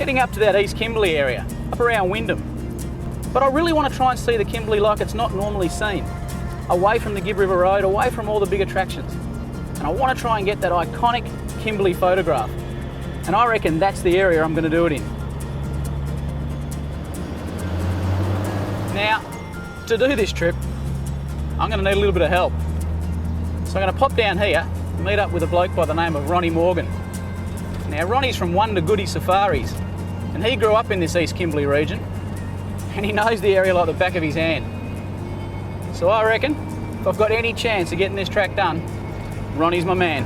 heading up to that East Kimberley area, up around Wyndham. But I really want to try and see the Kimberley like it's not normally seen, away from the Gibb River Road, away from all the big attractions. And I want to try and get that iconic Kimberley photograph. And I reckon that's the area I'm going to do it in. Now, to do this trip, I'm going to need a little bit of help. So I'm going to pop down here and meet up with a bloke by the name of Ronnie Morgan. Now, Ronnie's from Wonder Goody Safaris, and he grew up in this East Kimberley region, and he knows the area like the back of his hand. So I reckon, if I've got any chance of getting this track done, Ronnie's my man.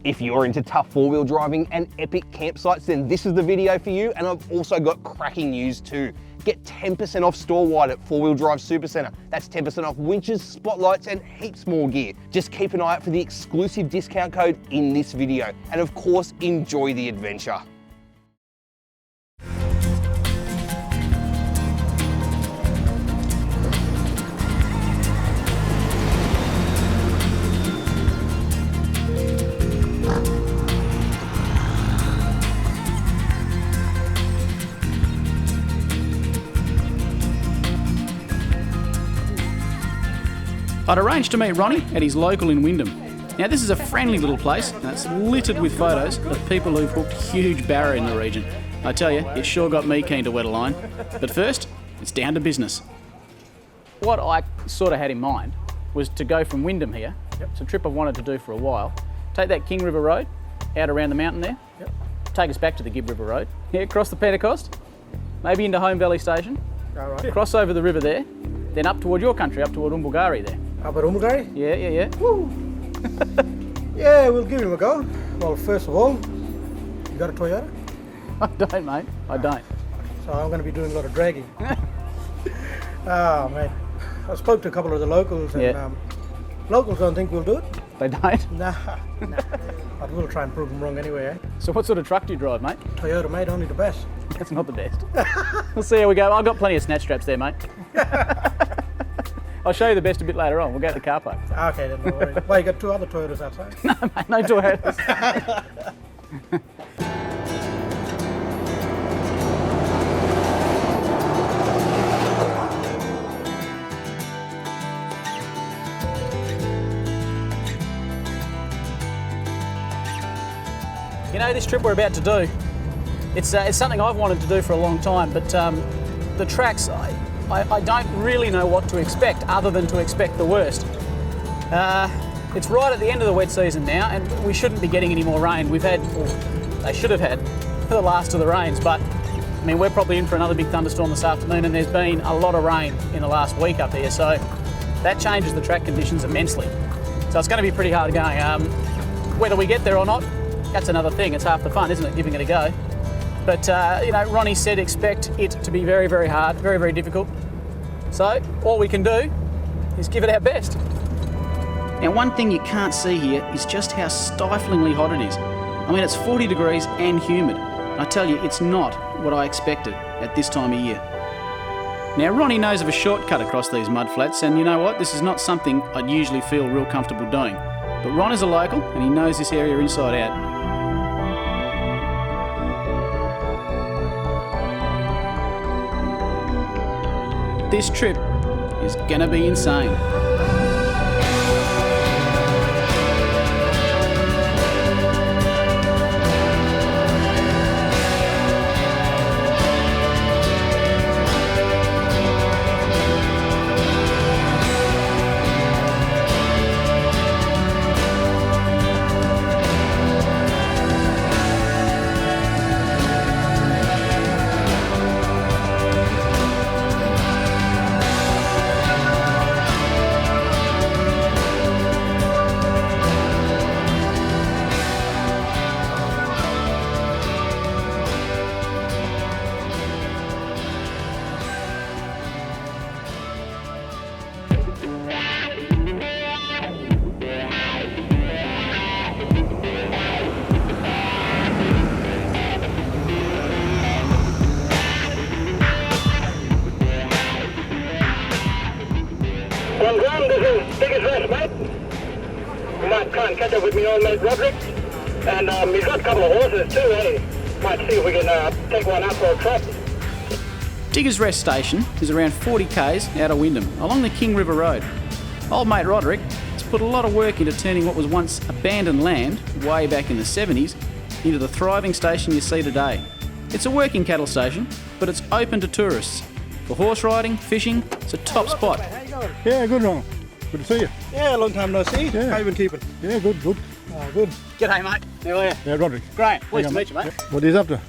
If you're into tough four-wheel driving and epic campsites, then this is the video for you. And I've also got cracking news too. Get 10% off store-wide at 4-Wheel Drive Supacentre. That's 10% off winches, spotlights, and heaps more gear. Just keep an eye out for the exclusive discount code in this video. And of course, enjoy the adventure. I'd arranged to meet Ronnie at his local in Wyndham. Now this is a friendly little place and it's littered with photos of people who've hooked huge barra in the region. I tell you, it sure got me keen to wet a line. But first, it's down to business. What I sort of had in mind was to go from Wyndham here, it's a trip I've wanted to do for a while, take that King River Road, out around the mountain there, take us back to the Gibb River Road, across the Pentecost, maybe into Home Valley Station, cross over the river there, then up toward your country, up toward Umbulgari there. Up at Umbulgari? Yeah. Woo! Yeah, we'll give him a go. Well, first of all, you got a Toyota? I don't, mate. I don't. So I'm going to be doing a lot of dragging. Oh, mate. I spoke to a couple of the locals and locals don't think we'll do it. They don't? Nah. I will try and prove them wrong anyway, eh? So what sort of truck do you drive, mate? Toyota, mate, only the best. That's not the best. We'll see how we go. I've got plenty of snatch straps there, mate. I'll show you the best a bit later on. We'll go to the car park. Okay, then, no worries. Well, you got two other Toyotas outside? No, mate, no Toyotas. You know, this trip we're about to do, it's something I've wanted to do for a long time, but the tracks, I don't really know what to expect other than to expect the worst. It's right at the end of the wet season now and we shouldn't be getting any more rain. We've had, or they should have had, the last of the rains, but I mean, we're probably in for another big thunderstorm this afternoon and there's been a lot of rain in the last week up here, so that changes the track conditions immensely. So it's going to be pretty hard going. Whether we get there or not, that's another thing. It's half the fun, isn't it, giving it a go? But, you know, Ronnie said expect it to be very, very hard, very, very difficult. So all we can do is give it our best. Now, one thing you can't see here is just how stiflingly hot it is. I mean, it's 40 degrees and humid. I tell you, it's not what I expected at this time of year. Now, Ronnie knows of a shortcut across these mud flats, and you know what? This is not something I'd usually feel real comfortable doing. But Ron is a local, and he knows this area inside out. This trip is gonna be insane. is biggest rest, mate. You might try and catch up with me old mate Roderick. And he's got a couple of horses too, eh? Might see if we can take one out for a trot. Diggers Rest Station is around 40 k's out of Wyndham, along the King River Road. Old mate Roderick has put a lot of work into turning what was once abandoned land, way back in the 70s, into the thriving station you see today. It's a working cattle station, but it's open to tourists. For horse riding, fishing, it's a top spot. How you going? Yeah, good, Ron. Good to see you. Yeah, long time no see. Yeah. How you been keeping? Yeah, good, good. Oh, good. G'day mate, how are you? Yeah, Roderick. Great, pleased to meet you mate. What are you up to?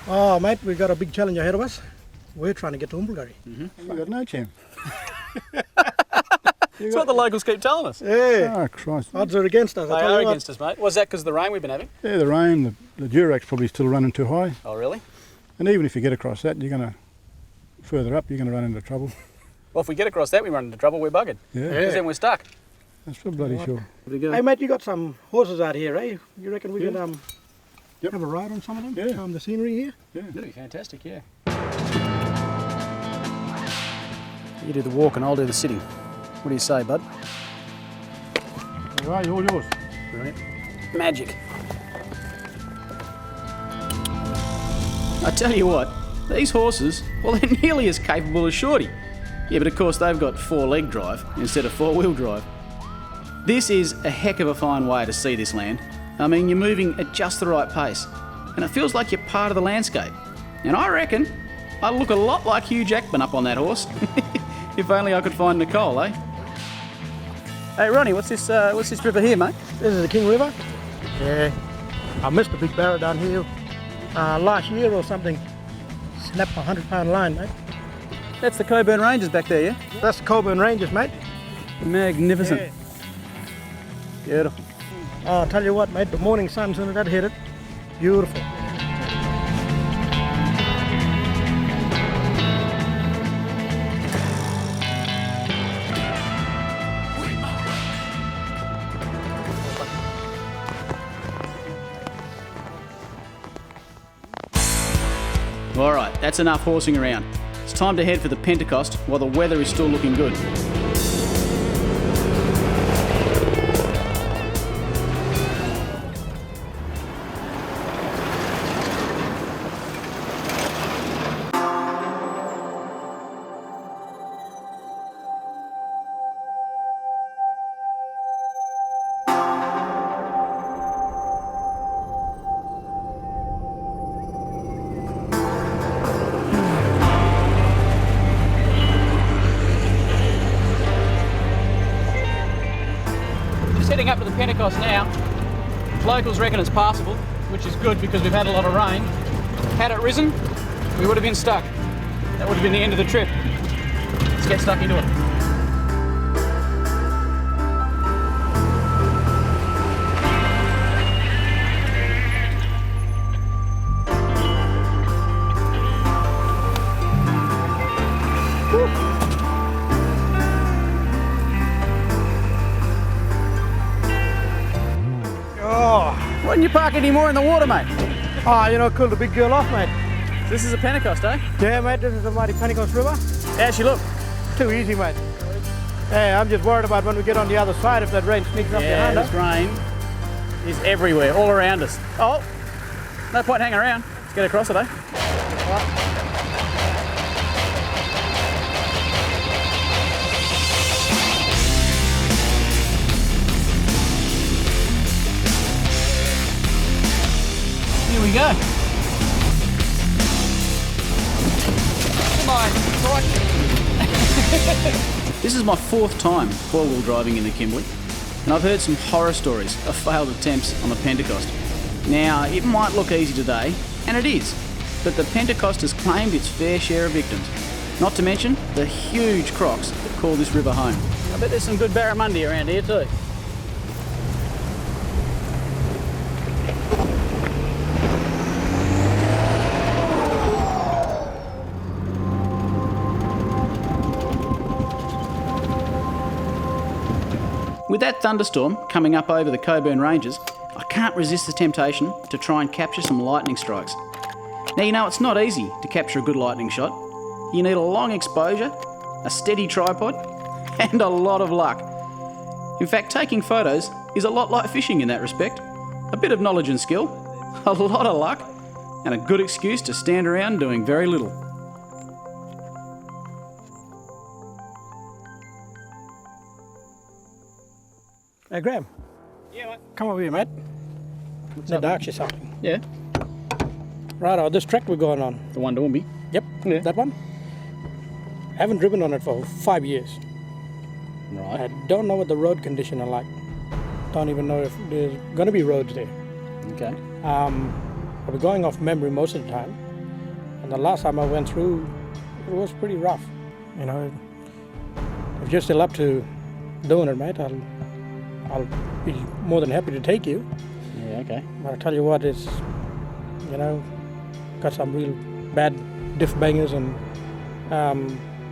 Oh, mate, we've got a big challenge ahead of us. We're trying to get to Umbalgurry. You got no chance. That's what the locals keep telling us. Yeah. Oh, Christ. Odds are against us. They I tell are you what. against us mate. Was that because of the rain we've been having? Yeah, the rain, the Durack's probably still running too high. Oh really? And even if you get across that, you're going to, further up, you're going to run into trouble. Well if we get across that we run into trouble, we're buggered. Yeah, Because then we're stuck. that's for bloody sure. Hey, mate, you got some horses out here, eh? You reckon we can Yep. have a ride on some of them? Yeah. Calm the scenery here? Yeah. That'd be fantastic, yeah. You do the walk and I'll do the sitting. What do you say, bud? All right, all yours. Brilliant. Magic. I tell you what, these horses, well, they're nearly as capable as Shorty. Yeah, but of course they've got 4-leg drive instead of 4-wheel drive. This is a heck of a fine way to see this land. I mean, you're moving at just the right pace, and it feels like you're part of the landscape. And I reckon I look a lot like Hugh Jackman up on that horse. If only I could find Nicole, eh? Hey Ronnie, what's this river here, mate? This is the King River. Yeah. I missed a big barrow down here last year or something. Snapped a 100-pound line, mate. That's the Coburn Ranges back there, yeah? That's the Coburn Ranges, mate. Magnificent. Yeah. Beautiful. Oh, I'll tell you what, mate, the morning sun, soon as that hit it, beautiful. All right, that's enough horsing around. It's time to head for the Pentecost while the weather is still looking good. Heading up to the Pentecost now. Locals reckon it's passable, which is good because we've had a lot of rain. Had it risen, we would have been stuck. That would have been the end of the trip. Let's get stuck into it. Why didn't you park any more in the water, mate? Oh, you know, cool the big girl off, mate. This is a Pentecost, eh? Yeah, mate, this is the mighty Pentecost River. How's she look? Too easy, mate. Yeah, I'm just worried about when we get on the other side if that rain sneaks up Yeah, behind this us. rain is everywhere, all around us. Oh, no point hanging around. Let's get across it, eh? Here we go. Come on, This is my 4th time 4-wheel driving in the Kimberley, and I've heard some horror stories of failed attempts on the Pentecost. Now, it might look easy today, and it is, but the Pentecost has claimed its fair share of victims, not to mention the huge crocs that call this river home. I bet there's some good barramundi around here too. With that thunderstorm coming up over the Coburn Ranges, I can't resist the temptation to try and capture some lightning strikes. Now you know it's not easy to capture a good lightning shot. You need a long exposure, a steady tripod, and a lot of luck. In fact, taking photos is a lot like fishing in that respect. A bit of knowledge and skill, a lot of luck, and a good excuse to stand around doing very little. Hey, Graham. Yeah, mate. Come over here, mate. Need to ask you something. Yeah, Right, this track we're going on. the one to Umbi. Yep, Yeah. that one. Haven't driven on it for 5 years. Right. I don't know what the road condition are like. Don't even know if there's going to be roads there. Okay. I'll be going off memory most of the time. And the last time I went through, it was pretty rough. You know, if you're still up to doing it, mate, I'll be more than happy to take you. Yeah, okay. But I tell you what, it's, you know, got some real bad diff bangers, and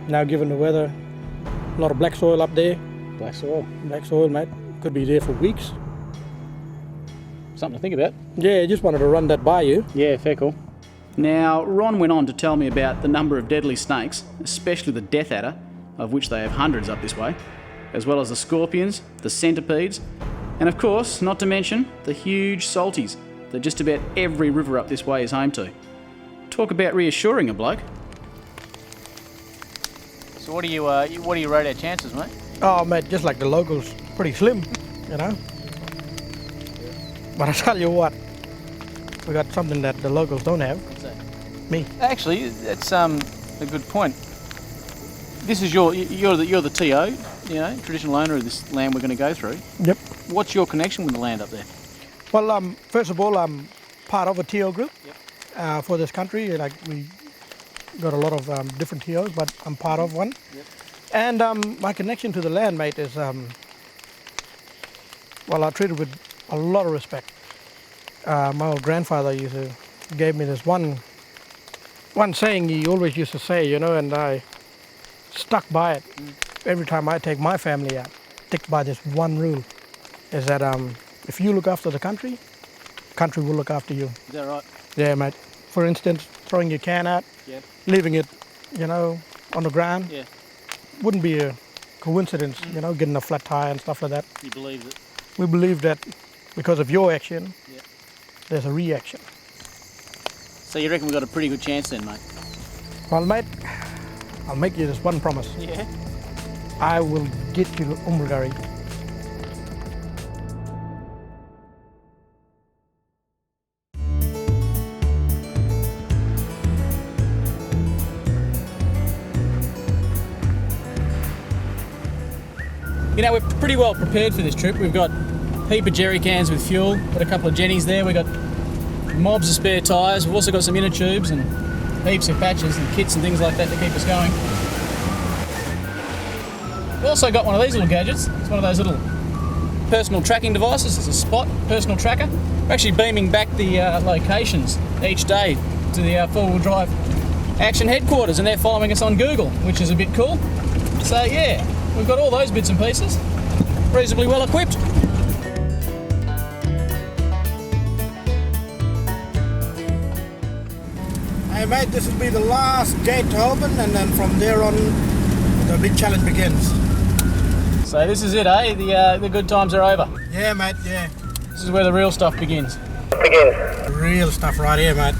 now given the weather, a lot of black soil up there. Black soil. Black soil, mate, could be there for weeks. Something to think about. Yeah, I just wanted to run that by you. Yeah, fair call. Now, Ron went on to tell me about the number of deadly snakes, especially the death adder, of which they have hundreds up this way, as well as the scorpions, the centipedes, and of course, not to mention, the huge salties that just about every river up this way is home to. Talk about reassuring a bloke. So what do you rate our chances, mate? Oh, mate, just like the locals, pretty slim, you know. But I tell you what, we got something that the locals don't have. What's that? Me. Actually, that's a good point. This is you're the TO, you know, traditional owner of this land we're going to go through. Yep. What's your connection with the land up there? Well, first of all, I'm part of a TO group Yep. for this country. Like, we got a lot of different TOs, but I'm part of one. Yep. And my connection to the land, mate, is well, I treat it with a lot of respect. My old grandfather gave me this one saying he always used to say, you know, and I stuck by it. Every time I take my family out, stick by this one rule, is that if you look after the country will look after you. Is that right? Yeah, mate. For instance, throwing your can out, Yep. leaving it, you know, on the ground, Yeah. wouldn't be a coincidence, you know, getting a flat tire and stuff like that. You believe that? We believe that because of your action, Yep. there's a reaction. So you reckon we've got a pretty good chance then, mate? Well, mate, I'll make you this one promise. Yeah. I will get you to Umbragari. You know, we're pretty well prepared for this trip. We've got a heap of jerry cans with fuel, got a couple of jennies there, we've got mobs of spare tyres, we've also got some inner tubes and heaps of patches and kits and things like that to keep us going. We've also got one of these little gadgets. It's one of those little personal tracking devices. It's a Spot personal tracker. We're actually beaming back the locations each day to the four-wheel drive action headquarters, and they're following us on Google, which is a bit cool. So yeah, we've got all those bits and pieces, reasonably well equipped. Hey mate, this will be the last gate to open, and then from there on, the big challenge begins. So this is it, eh? The good times are over. Yeah, mate, yeah. This is where the real stuff begins. Real stuff right here, mate.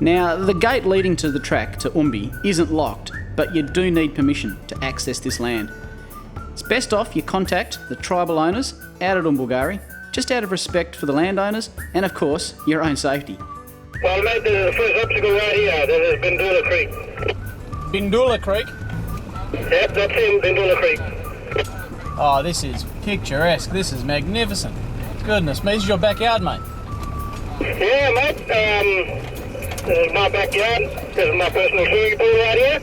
Now, the gate leading to the track to Umbi isn't locked, but you do need permission to access this land. It's best off you contact the tribal owners out at Umbulgari, just out of respect for the landowners and, of course, your own safety. Well, mate, the first obstacle right here, that is Bindula Creek. Bindula Creek? Yep, that's him, Bindula Creek. Oh, this is picturesque. This is magnificent. Goodness me, this is your backyard, mate. Yeah, mate, this is my backyard. This is my personal swimming pool right here.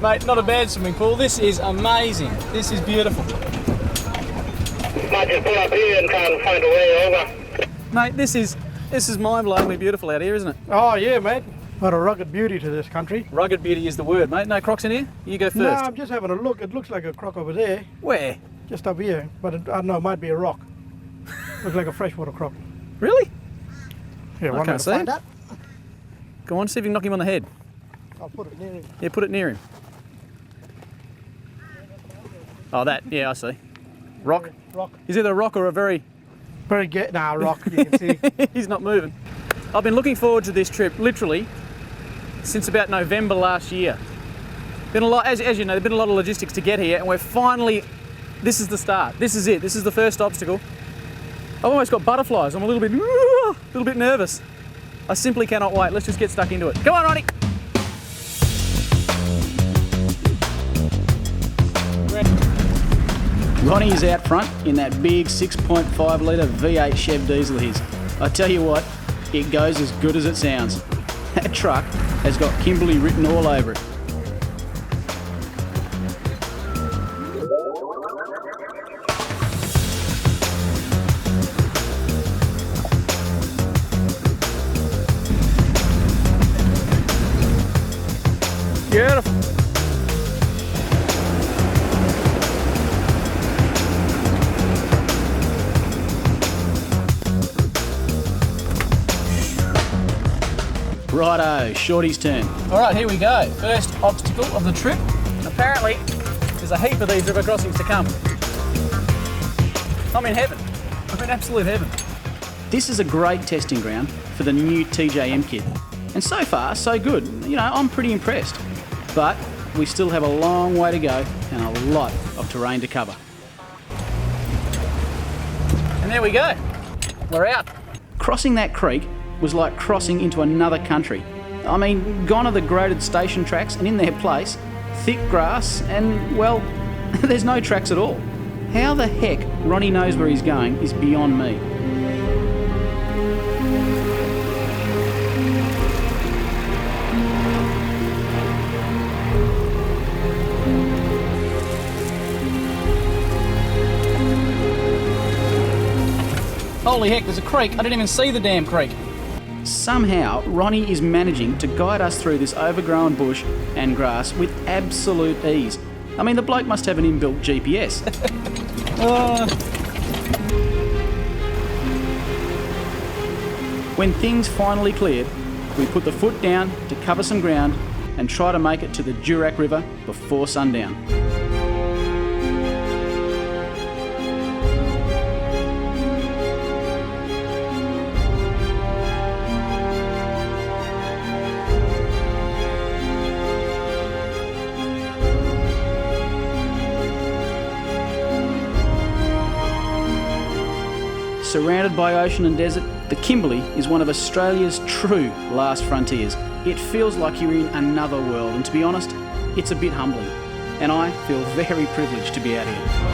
Mate, not a bad swimming pool. This is amazing. This is beautiful. Might just pull up here and try and find a way over. Mate, this is mind-blowingly beautiful out here, isn't it? Oh yeah, mate. What a rugged beauty to this country. Rugged beauty is the word, mate. No crocs in here? You go first. No, I'm just having a look. It looks like a croc over there, Where? just up here. But I don't know, it might be a rock. Looks like a freshwater croc. Really? Here, I want me can't to see find him. that? Go on, see if you can knock him on the head. I'll put it near him. Yeah, put it near him. Oh, that, yeah, I see. Rock? Rock. Is it a rock or a very... Very good. Nah, rock, you can see. He's not moving. I've been looking forward to this trip, literally, since about November last year. Been a lot, as you know, there's been a lot of logistics to get here, and we're finally, this is the start. This is it. This is the first obstacle. I've almost got butterflies. I'm a little bit nervous. I simply cannot wait. Let's just get stuck into it. Come on, Ronnie. Ronnie is out front in that big 6.5 litre V8 Chev diesel of his. I tell you what, it goes as good as it sounds. That truck has got Kimberley written all over it. Beautiful. Righto, Shorty's turn. All right, here we go. First obstacle of the trip. Apparently, there's a heap of these river crossings to come. I'm in heaven. I'm in absolute heaven. This is a great testing ground for the new TJM kit. And so far, so good. You know, I'm pretty impressed. But we still have a long way to go and a lot of terrain to cover. And there we go. We're out. Crossing that creek was like crossing into another country. I mean, gone are the graded station tracks, and in their place, thick grass and, well, there's no tracks at all. How the heck Ronnie knows where he's going is beyond me. Holy heck, there's a creek. I didn't even see the damn creek. Somehow, Ronnie is managing to guide us through this overgrown bush and grass with absolute ease. I mean, the bloke must have an inbuilt GPS. When things finally cleared, we put the foot down to cover some ground and try to make it to the Durack River before sundown. Surrounded by ocean and desert, the Kimberley is one of Australia's true last frontiers. It feels like you're in another world, and to be honest, it's a bit humbling. And I feel very privileged to be out here.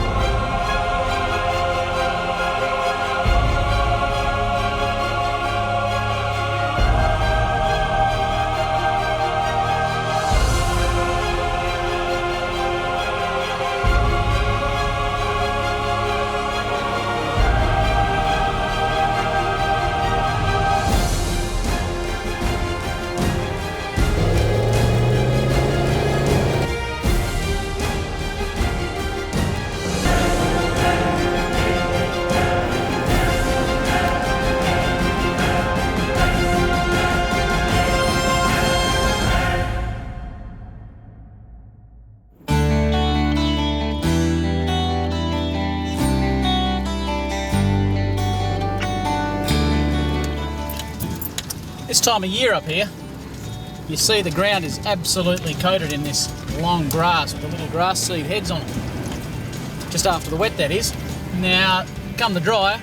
This time of year up here, you see the ground is absolutely coated in this long grass with the little grass seed heads on it. Just after the wet, that is. Now, come the dry,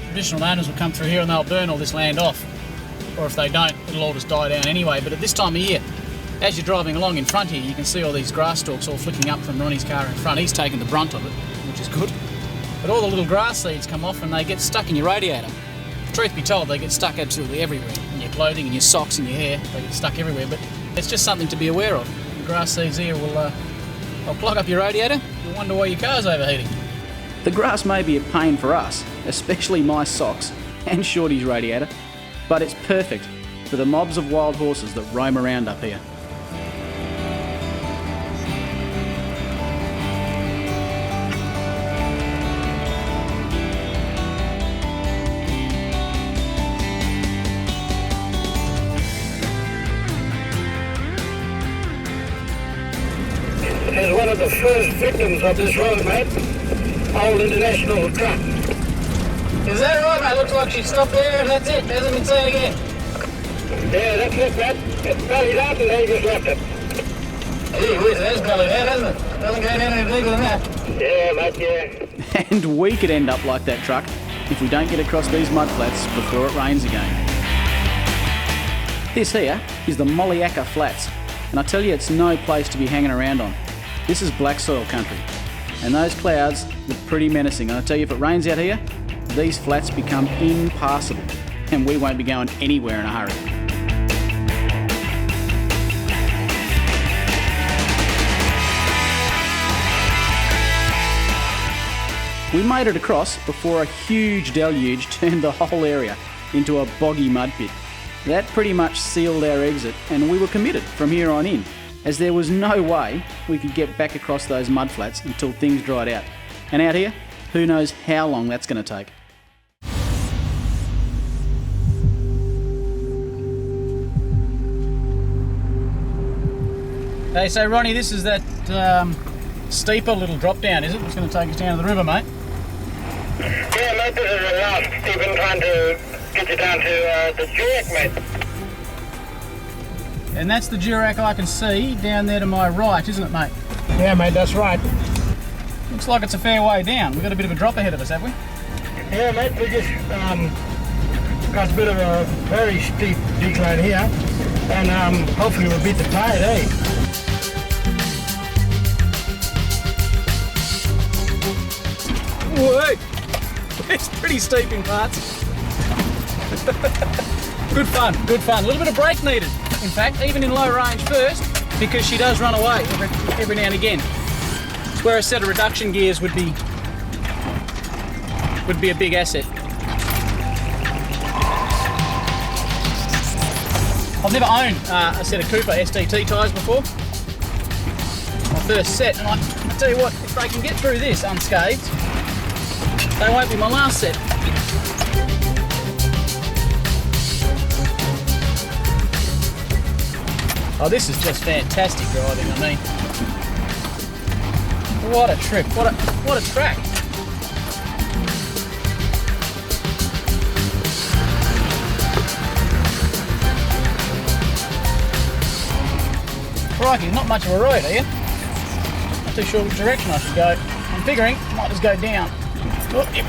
traditional owners will come through here and they'll burn all this land off. Or if they don't, it'll all just die down anyway. But at this time of year, as you're driving along in front here, you can see all these grass stalks all flicking up from Ronnie's car in front. He's taking the brunt of it, which is good. But all the little grass seeds come off and they get stuck in your radiator. Truth be told, they get stuck absolutely everywhere. In your clothing, in your socks, in your hair, they get stuck everywhere. But it's just something to be aware of. The grass seeds here will plug up your radiator. You'll wonder why your car's overheating. The grass may be a pain for us, especially my socks and Shorty's radiator, but it's perfect for the mobs of wild horses that roam around up here. the first victims of this road, mate. Old international truck. Is that right, mate? Looks like she stopped there and that's it. Hasn't been seen again. Yeah, that's it, mate. It's bellied out and they just left it. Gee whiz, it has bellied out, hasn't it? Doesn't go down any deeper than that. Yeah, mate, yeah. And we could end up like that truck if we don't get across these mudflats before it rains again. This here is the Molliaca Flats, and I tell you it's no place to be hanging around on. This is black soil country, and those clouds look pretty menacing. And I tell you, if it rains out here, these flats become impassable, and we won't be going anywhere in a hurry. We made it across before a huge deluge turned the whole area into a boggy mud pit. That pretty much sealed our exit, and we were committed from here on in, as there was no way we could get back across those mudflats until things dried out. And out here, who knows how long that's going to take. Hey, so Ronnie, this is that steeper little drop down, is it? It's going to take us down to the river, mate. Yeah, mate, this is the last. Stephen trying to get you down to the Durack, mate. And that's the Durack I can see down there to my right, isn't it, mate? Yeah, mate, that's right. Looks like it's a fair way down. We've got a bit of a drop ahead of us, have we? Yeah, mate, we just got a bit of a very steep decline here, and hopefully we'll beat the tide, eh? Whoa! It's pretty steep in parts. Good fun, good fun. A little bit of brake needed, in fact, even in low range first, because she does run away every now and again. It's where a set of reduction gears would be a big asset. I've never owned a set of Cooper STT tyres before. My first set, and I tell you what, if they can get through this unscathed, they won't be my last set. Oh, this is just fantastic driving, I mean. What a trip, what a track. Crikey, not much of a road here. Not too sure which direction I should go. I'm figuring I might just go down. Oh, yep.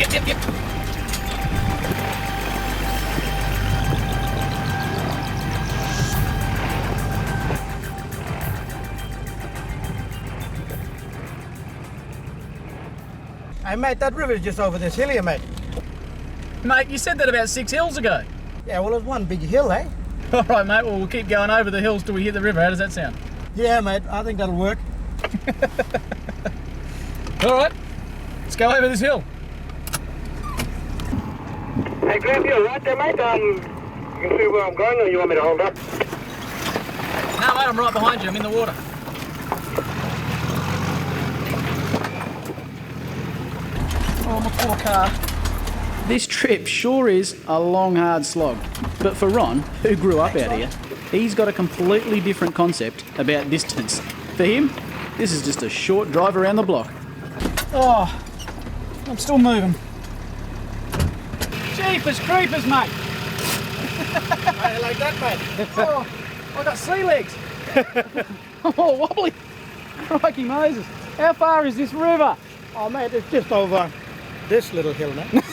Hey, mate, that river's just over this hill here, mate. Mate, you said that about 6 hills ago. Yeah, well, it's one big hill, eh? All right, mate, well, we'll keep going over the hills till we hit the river. How does that sound? Yeah, mate, I think that'll work. All right, let's go over this hill. Hey, Graham, you're right there, mate. You can see where I'm going, or you want me to hold up? No, mate, I'm right behind you. I'm in the water. Oh, my poor car. This trip sure is a long, hard slog. But for Ron, who grew up out here, he's got a completely different concept about distance. For him, this is just a short drive around the block. Oh, I'm still moving. Jeepers creepers, mate. I like that, mate. Oh, I got sea legs. Oh, wobbly. Crikey Moses. How far is this river? Oh, mate, it's just over this little hill, mate.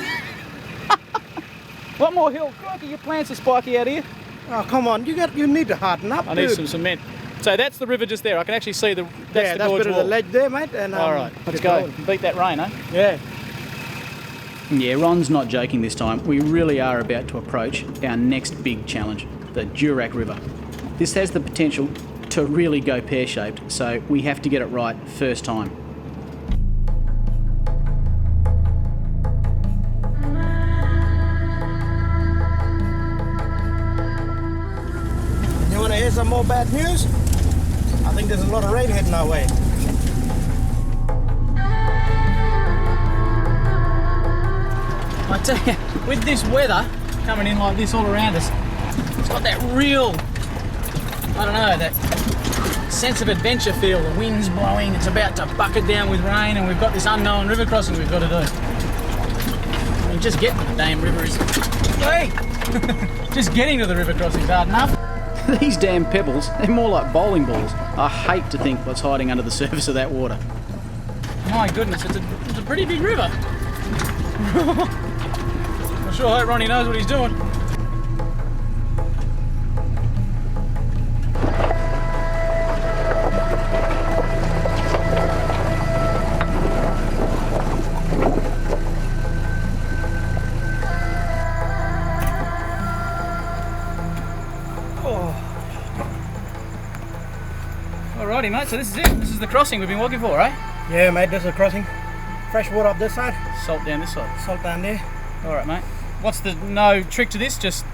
One more hill. Crikey, your plants are spiky out here. Oh, come on, you need to harden up, I need dude. some cement. So that's the river just there. I can actually see that's the that's gorge bit wall. of the ledge there, mate. And, all right, let's keep go. going. Beat that rain, eh? Yeah. Yeah, Ron's not joking this time. We really are about to approach our next big challenge, the Durack River. This has the potential to really go pear-shaped, so we have to get it right first time. You want to hear some more bad news? I think there's a lot of rain heading our way. I tell you, with this weather coming in like this all around us, it's got that real I don't know, that sense of adventure feel. The wind's blowing, it's about to bucket down with rain, and we've got this unknown river crossing we've got to do. I mean, just getting to the damn river is... Hey! Just getting to the river crossing is hard enough. These damn pebbles, they're more like bowling balls. I hate to think what's hiding under the surface of that water. My goodness, it's a pretty big river. I sure hope Ronnie knows what he's doing. Alrighty mate, so this is it. This is the crossing we've been walking for, eh? Yeah, mate, this is a crossing. Fresh water up this side, Salt down this side. salt down there. Alright mate. What's the no trick to this? Just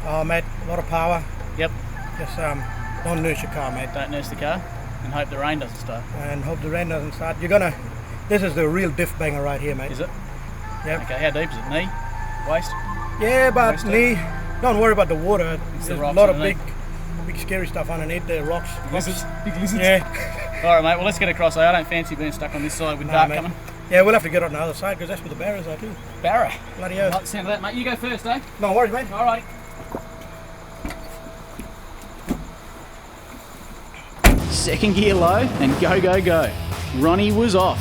Oh, mate, a lot of power. yep, Just don't nurse your car, mate, don't nurse the car and hope the rain doesn't start. and hope the rain doesn't start. This is the real diff banger right here, mate. Is it? Yep. Okay, how deep is it? Knee? Waist? Yeah, but Waist knee. Don't worry about the water. It's the There's a rocks lot of underneath. big scary stuff underneath the rocks. Lizards? Big lizards? Yeah. Alright mate, well let's get across. I don't fancy being stuck on this side with No, dark mate. coming. Yeah, we'll have to get on the other side because that's where the barriers are too. Barra. Bloody I hell. like the sound of that mate. You go first, eh? No worries, mate. Alrighty. Second gear low and go, go, go. Ronnie was off.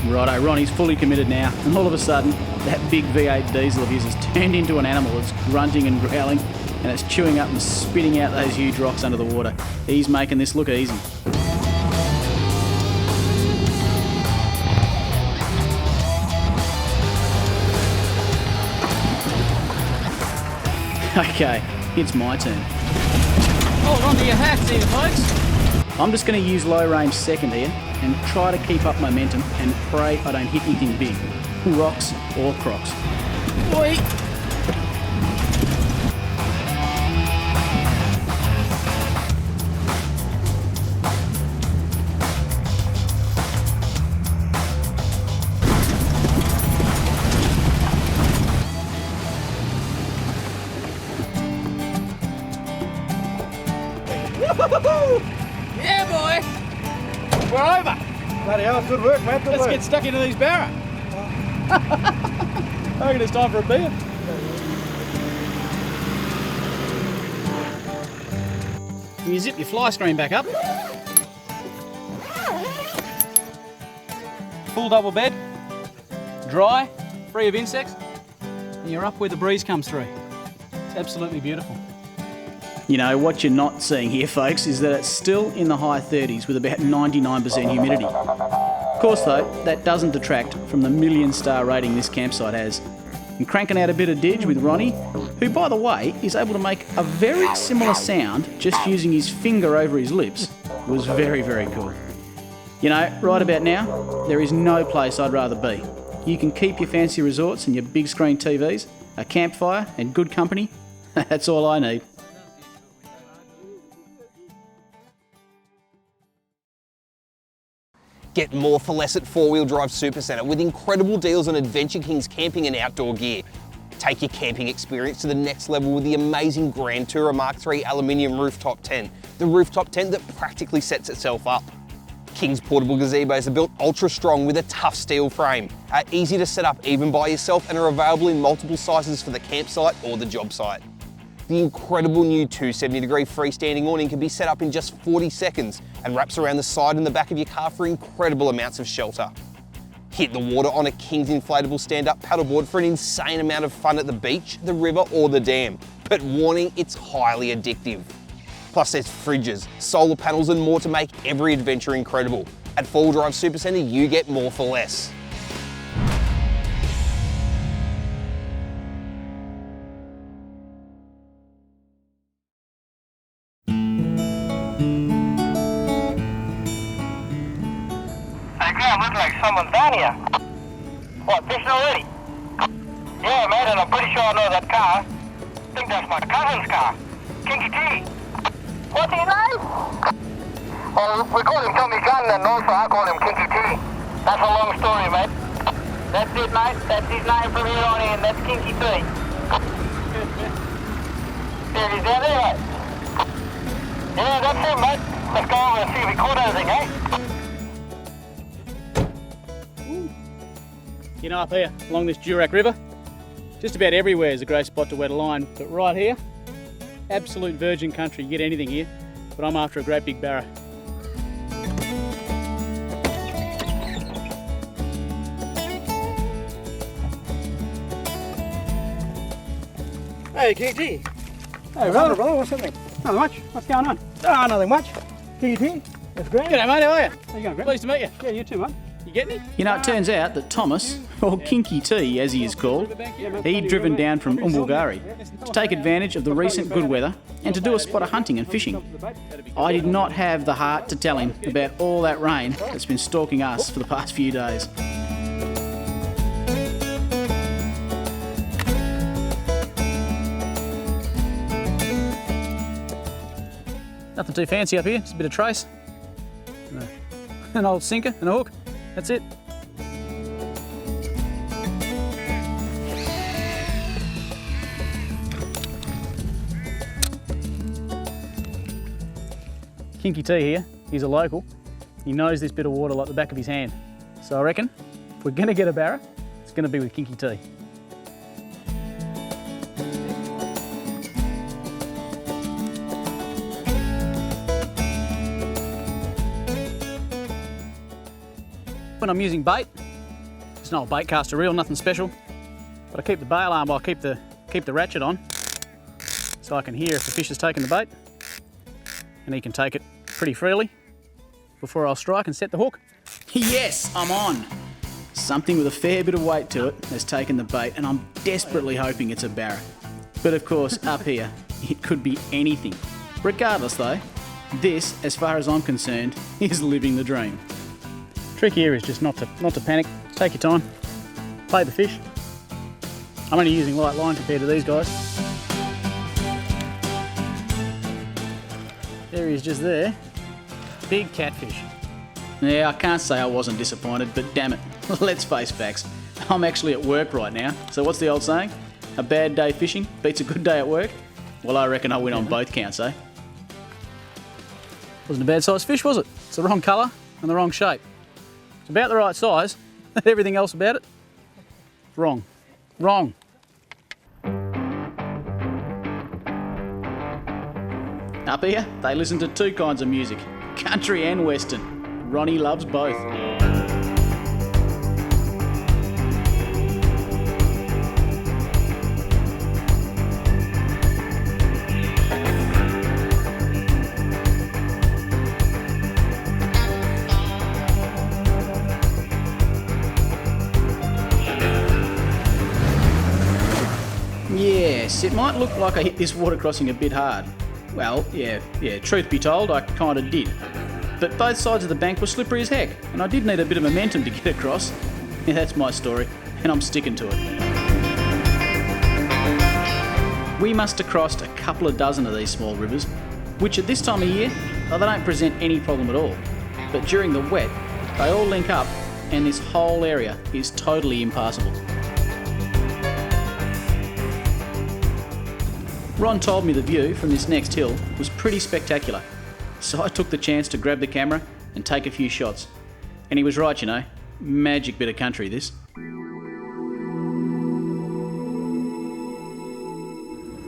Righto, Ronnie's fully committed now, and all of a sudden, that big V8 diesel of his has turned into an animal that's grunting and growling, and it's chewing up and spitting out those huge rocks under the water. He's making this look easy. Okay, it's my turn. Hold on to your hats here, folks. I'm just going to use low range second here and try to keep up momentum and pray I don't hit anything big, rocks or crocs. Wait. Yeah, boy. We're over. Bloody hell, good work, mate. Good Let's work. get stuck into these barra. I reckon it's time for a beer. Can you zip your fly screen back up? Full double bed, dry, free of insects, and you're up where the breeze comes through. It's absolutely beautiful. You know, what you're not seeing here, folks, is that it's still in the high 30s with about 99% humidity. Of course, though, that doesn't detract from the million-star rating this campsite has. And cranking out a bit of didge with Ronnie, who, by the way, is able to make a very similar sound just using his finger over his lips, was very, very cool. You know, right about now, there is no place I'd rather be. You can keep your fancy resorts and your big screen TVs, a campfire and good company. That's all I need. Get more for less at 4-Wheel Drive Supacentre with incredible deals on Adventure King's camping and outdoor gear. Take your camping experience to the next level with the amazing Grand Tourer Mark III aluminium rooftop tent, the rooftop tent that practically sets itself up. King's portable gazebos are built ultra strong with a tough steel frame, are easy to set up even by yourself, and are available in multiple sizes for the campsite or the job site. The incredible new 270-degree freestanding awning can be set up in just 40 seconds and wraps around the side and the back of your car for incredible amounts of shelter. Hit the water on a King's inflatable stand-up paddleboard for an insane amount of fun at the beach, the river or the dam. But warning, it's highly addictive. Plus there's fridges, solar panels and more to make every adventure incredible. At 4-Wheel Drive Supacentre, you get more for less. Looks like someone's down here. What, fishing already? Yeah, mate, and I'm pretty sure I know that car. I think that's my cousin's car. Kinky T. What's his name? Well, we call him Tommy Gunn and also I call him Kinky T. That's a long story, mate. That's it, mate. That's his name from here on in. That's Kinky T. Yeah, he's down there, mate. Yeah, that's him, mate. Let's go over and see if we caught anything, eh? You know, up here along this Durack River, just about everywhere is a great spot to wet a line, but right here, absolute virgin country. You get anything here, but I'm after a great big barra. Hey, KT. Hey, brother, what's happening? Nothing much. What's going on? Nothing much. KT, that's great. G'day, mate. How are you? How you going, Greg? Pleased to meet you. Yeah, you too, mate. You get me? You know, it turns out that Thomas, or Kinky T as he is called, he'd driven down from Umbulgari to take advantage of the recent good weather and to do a spot of hunting and fishing. I did not have the heart to tell him about all that rain that's been stalking us for the past few days. Nothing too fancy up here, just a bit of trace. An old sinker and a hook, that's it. Kinky T here, he's a local. He knows this bit of water like the back of his hand. So I reckon, if we're gonna get a barra, it's gonna be with Kinky T. When I'm using bait, it's an old bait caster reel, nothing special. But I keep the bail arm, I keep the ratchet on so I can hear if the fish has taken the bait, and he can take it pretty freely before I'll strike and set the hook. Yes, I'm on. Something with a fair bit of weight to it has taken the bait, and I'm desperately hoping it's a barra. But of course, up here, it could be anything. Regardless though, this, as far as I'm concerned, is living the dream. Trick here is just not to panic. Take your time, play the fish. I'm only using light line compared to these guys. There he is just there. Big catfish. Yeah, I can't say I wasn't disappointed, but damn it, let's face facts. I'm actually at work right now, so what's the old saying? A bad day fishing beats a good day at work? Well, I reckon I win on both counts, eh? Wasn't a bad sized fish, was it? It's the wrong colour and the wrong shape. It's about the right size, everything else about it, wrong. Wrong. Up here, they listen to two kinds of music, country and western. Ronnie loves both. Yes, it might look like I hit this water crossing a bit hard. Well, yeah, truth be told, I kinda did. But both sides of the bank were slippery as heck, and I did need a bit of momentum to get across. Yeah, that's my story, and I'm sticking to it. We must have crossed a couple of dozen of these small rivers, which at this time of year, they don't present any problem at all. But during the wet, they all link up, and this whole area is totally impassable. Ron told me the view from this next hill was pretty spectacular, so I took the chance to grab the camera and take a few shots. And he was right, you know, magic bit of country this.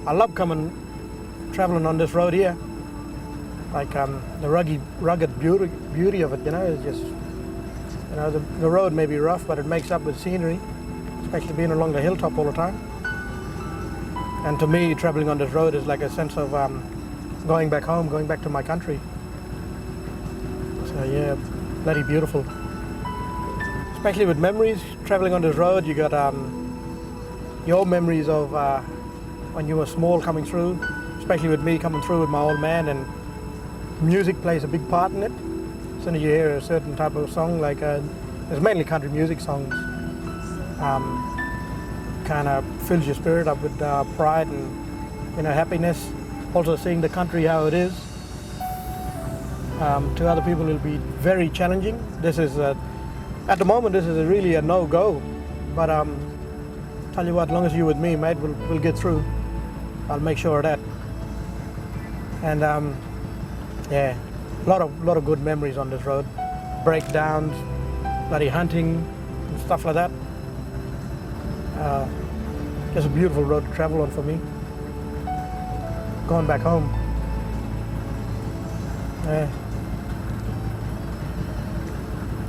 I love traveling on this road here. Like the rugged beauty of it, you know, is just, you know, the road may be rough, but it makes up with scenery, especially being along the hilltop all the time. And to me, traveling on this road is like a sense of going back home, going back to my country. So yeah, bloody beautiful. Especially with memories, traveling on this road, you got your memories of when you were small coming through, especially with me coming through with my old man, and music plays a big part in it. As soon as you hear a certain type of song, like it's mainly country music songs, kind of fills your spirit up with pride and, you know, happiness. Also seeing the country how it is. To other people it'll be very challenging. This is at the moment this is really a no-go, but Tell you what, as long as you're with me, mate, we'll get through. I'll make sure of that. And yeah, a lot of good memories on this road. Breakdowns, bloody hunting, and stuff like that. Just a beautiful road to travel on for me. Going back home. Yeah.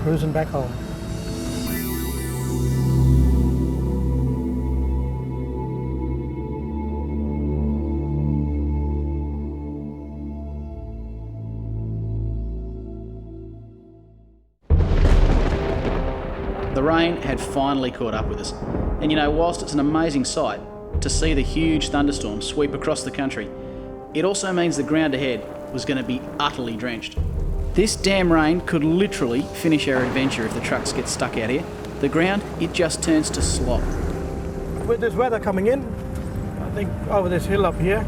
Cruising back home. The rain had finally caught up with us, and you know, whilst it's an amazing sight to see the huge thunderstorm sweep across the country, it also means the ground ahead was going to be utterly drenched. This damn rain could literally finish our adventure if the trucks get stuck out here. The ground, it just turns to slop. With this weather coming in, I think over this hill up here,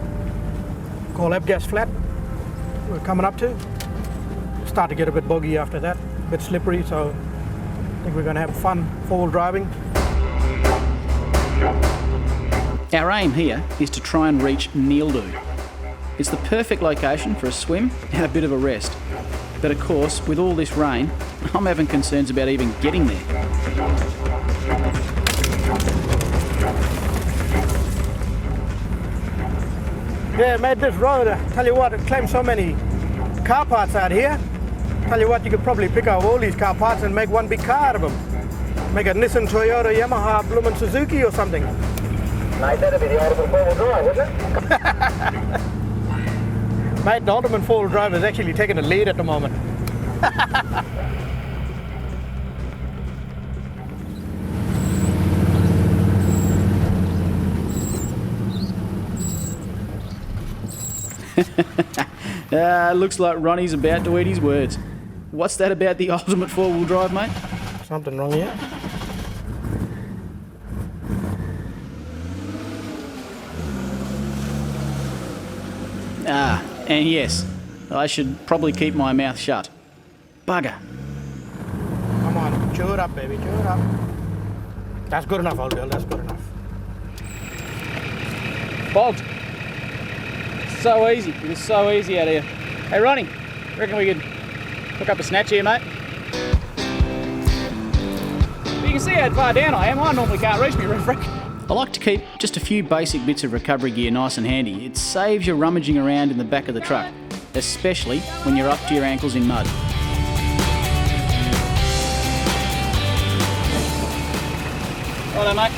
called Abgas Flat, we're coming up to, start to get a bit boggy after that, a bit slippery, so I think we're going to have fun four-wheel driving. Our aim here is to try and reach Neildu. It's the perfect location for a swim and a bit of a rest. But of course, with all this rain, I'm having concerns about even getting there. Yeah, mate, this road, I tell you what, it claims so many car parts out here. Tell you what, you could probably pick up all these car parts and make one big car out of them. Make a Nissan, Toyota, Yamaha, Bloomin' Suzuki or something. Mate, that'd be the ultimate four-wheel drive, wouldn't it? Mate, the ultimate four-wheel drive is actually taking the lead at the moment. Looks like Ronnie's about to eat his words. What's that about the ultimate four-wheel drive, mate? Something wrong here. And yes, I should probably keep my mouth shut. Bugger. Come on, chew it up, baby, chew it up. That's good enough, old girl, that's good enough. Bogged. So easy. It is so easy out here. Hey, Ronnie, reckon we could hook up a snatch here, mate? You can see how far down I am. I normally can't reach me, Rick. I like to keep just a few basic bits of recovery gear nice and handy. It saves you rummaging around in the back of the truck, especially when you're up to your ankles in mud. Righto, mate.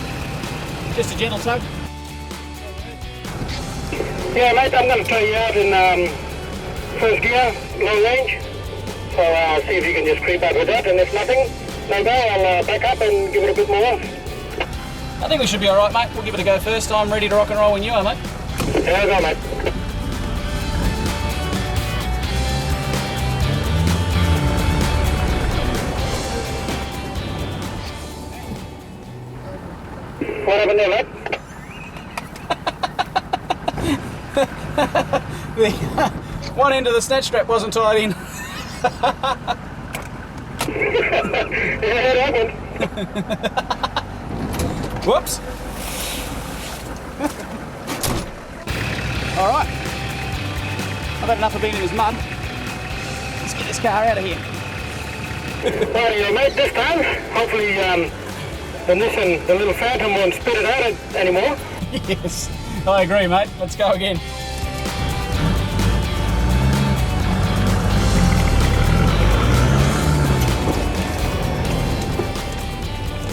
Just a gentle tug. Yeah, mate, I'm going to try you out in first gear, low range. So see if you can just creep out with that, and if nothing, no go, I'll back up and give it a bit more. I think we should be all right, mate. We'll give it a go first. I'm ready to rock and roll when you are, mate. There we go, mate. What happened there, mate? The one end of the snatch strap wasn't tied in. Yeah, it happened. Whoops. All right. I've had enough of being in this mud. Let's get this car out of here. Well, mate, this time, hopefully the Nissan, the little Phantom won't spit it out anymore. Yes, I agree, mate. Let's go again.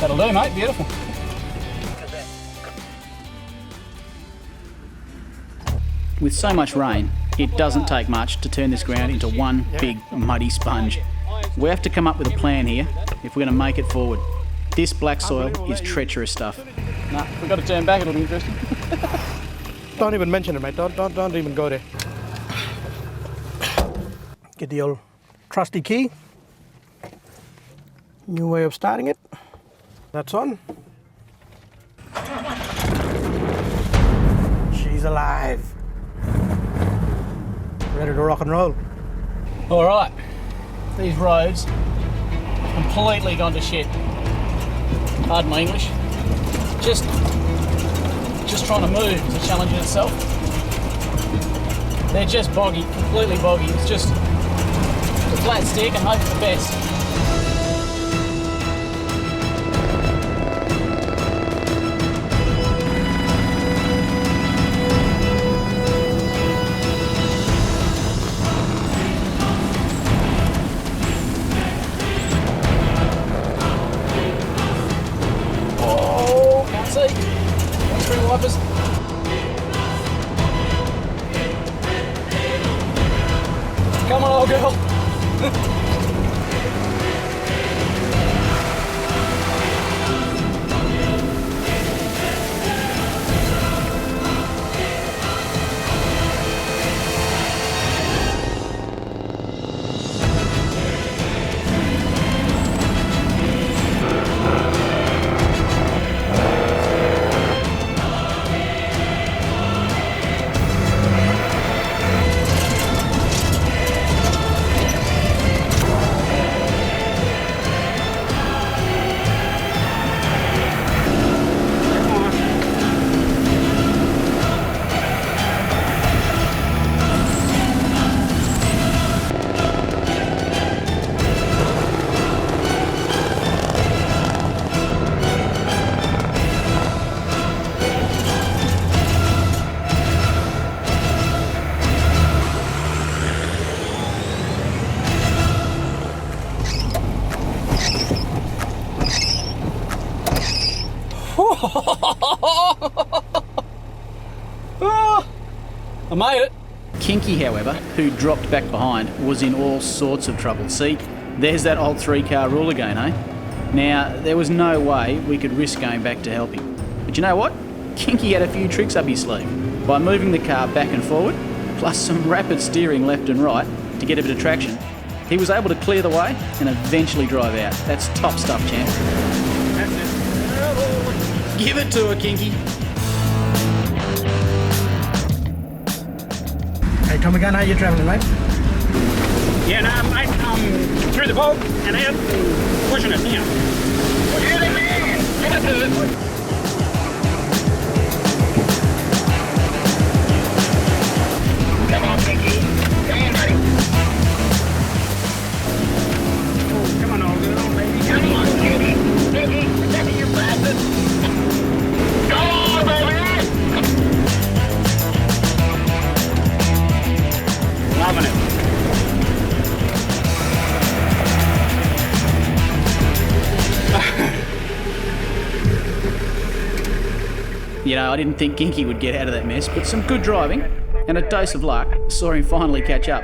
That'll do, mate. Beautiful. With so much rain, it doesn't take much to turn this ground into one big muddy sponge. We have to come up with a plan here if we're going to make it forward. This black soil is treacherous stuff. Nah, if we've got to turn back, it'll be interesting. Don't even mention it, mate. Don't even go there. Get the old trusty key. New way of starting it. That's on. She's alive. Ready to rock and roll. All right. These roads completely gone to shit. Pardon my English. just trying to move is a challenge in itself. They're just boggy, completely boggy. It's just a flat stick and hope for the best. Oh, can't see. Three wipers. Come on, old girl. I made it. Kinky, however, who dropped back behind, was in all sorts of trouble. See, there's that old 3-car rule again, eh? Now, there was no way we could risk going back to help him. But you know what? Kinky had a few tricks up his sleeve. By moving the car back and forward, plus some rapid steering left and right to get a bit of traction, he was able to clear the way and eventually drive out. That's top stuff, champ. That's it. Give it to her, Kinky. Hey, Tom again, how you travelling, mate? Yeah, no, mate, through the bog and out and pushing it now. Come on, Pinky. Come on, buddy. Come on, old girl, baby. Come on, Pinky. Pinky, you bastard. Come on, baby. Loving it. You know, I didn't think Kinky would get out of that mess, but some good driving and a dose of luck saw him finally catch up.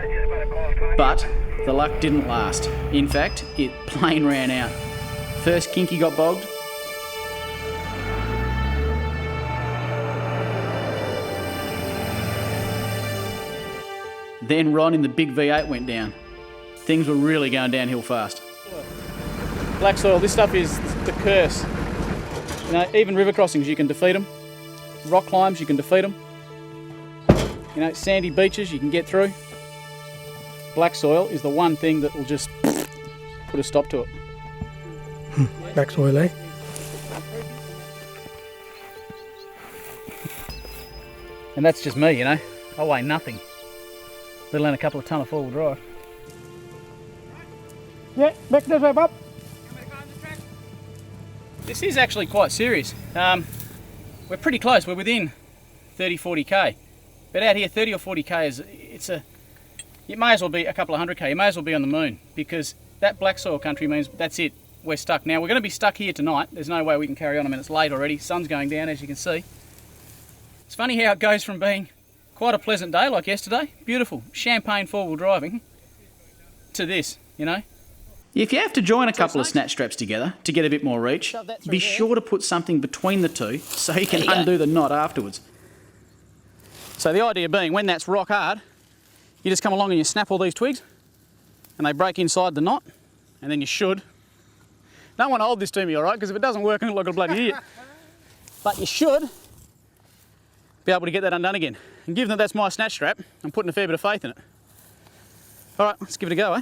But the luck didn't last. In fact, it plain ran out. First Kinky got bogged, then Ron in the big V8 went down. Things were really going downhill fast. Black soil, this stuff is the curse. You know, even river crossings, you can defeat them. Rock climbs, you can defeat them. You know, sandy beaches, you can get through. Black soil is the one thing that will just put a stop to it. Black soil, eh? And that's just me, you know. I weigh nothing, let alone a couple of tonne of four-wheel drive. Yeah, back this way, Bob. This is actually quite serious. We're pretty close, we're within 30-40k. But out here, 30 or 40k it may as well be a couple of 100k, you may as well be on the moon, because that black soil country means that's it, we're stuck. Now we're going to be stuck here tonight, there's no way we can carry on. I mean, it's late already, sun's going down as you can see. It's funny how it goes from being quite a pleasant day like yesterday, beautiful, champagne four-wheel driving, to this, you know. If you have to join a couple of snatch straps together to get a bit more reach, be sure to put something between the two so you can undo the knot afterwards. So the idea being, when that's rock hard, you just come along and you snap all these twigs and they break inside the knot, and then you should. Don't want to hold this to me, all right, because if it doesn't work, I look like a bloody idiot. But you should be able to get that undone again. And given that that's my snatch strap, I'm putting a fair bit of faith in it. All right, let's give it a go, eh?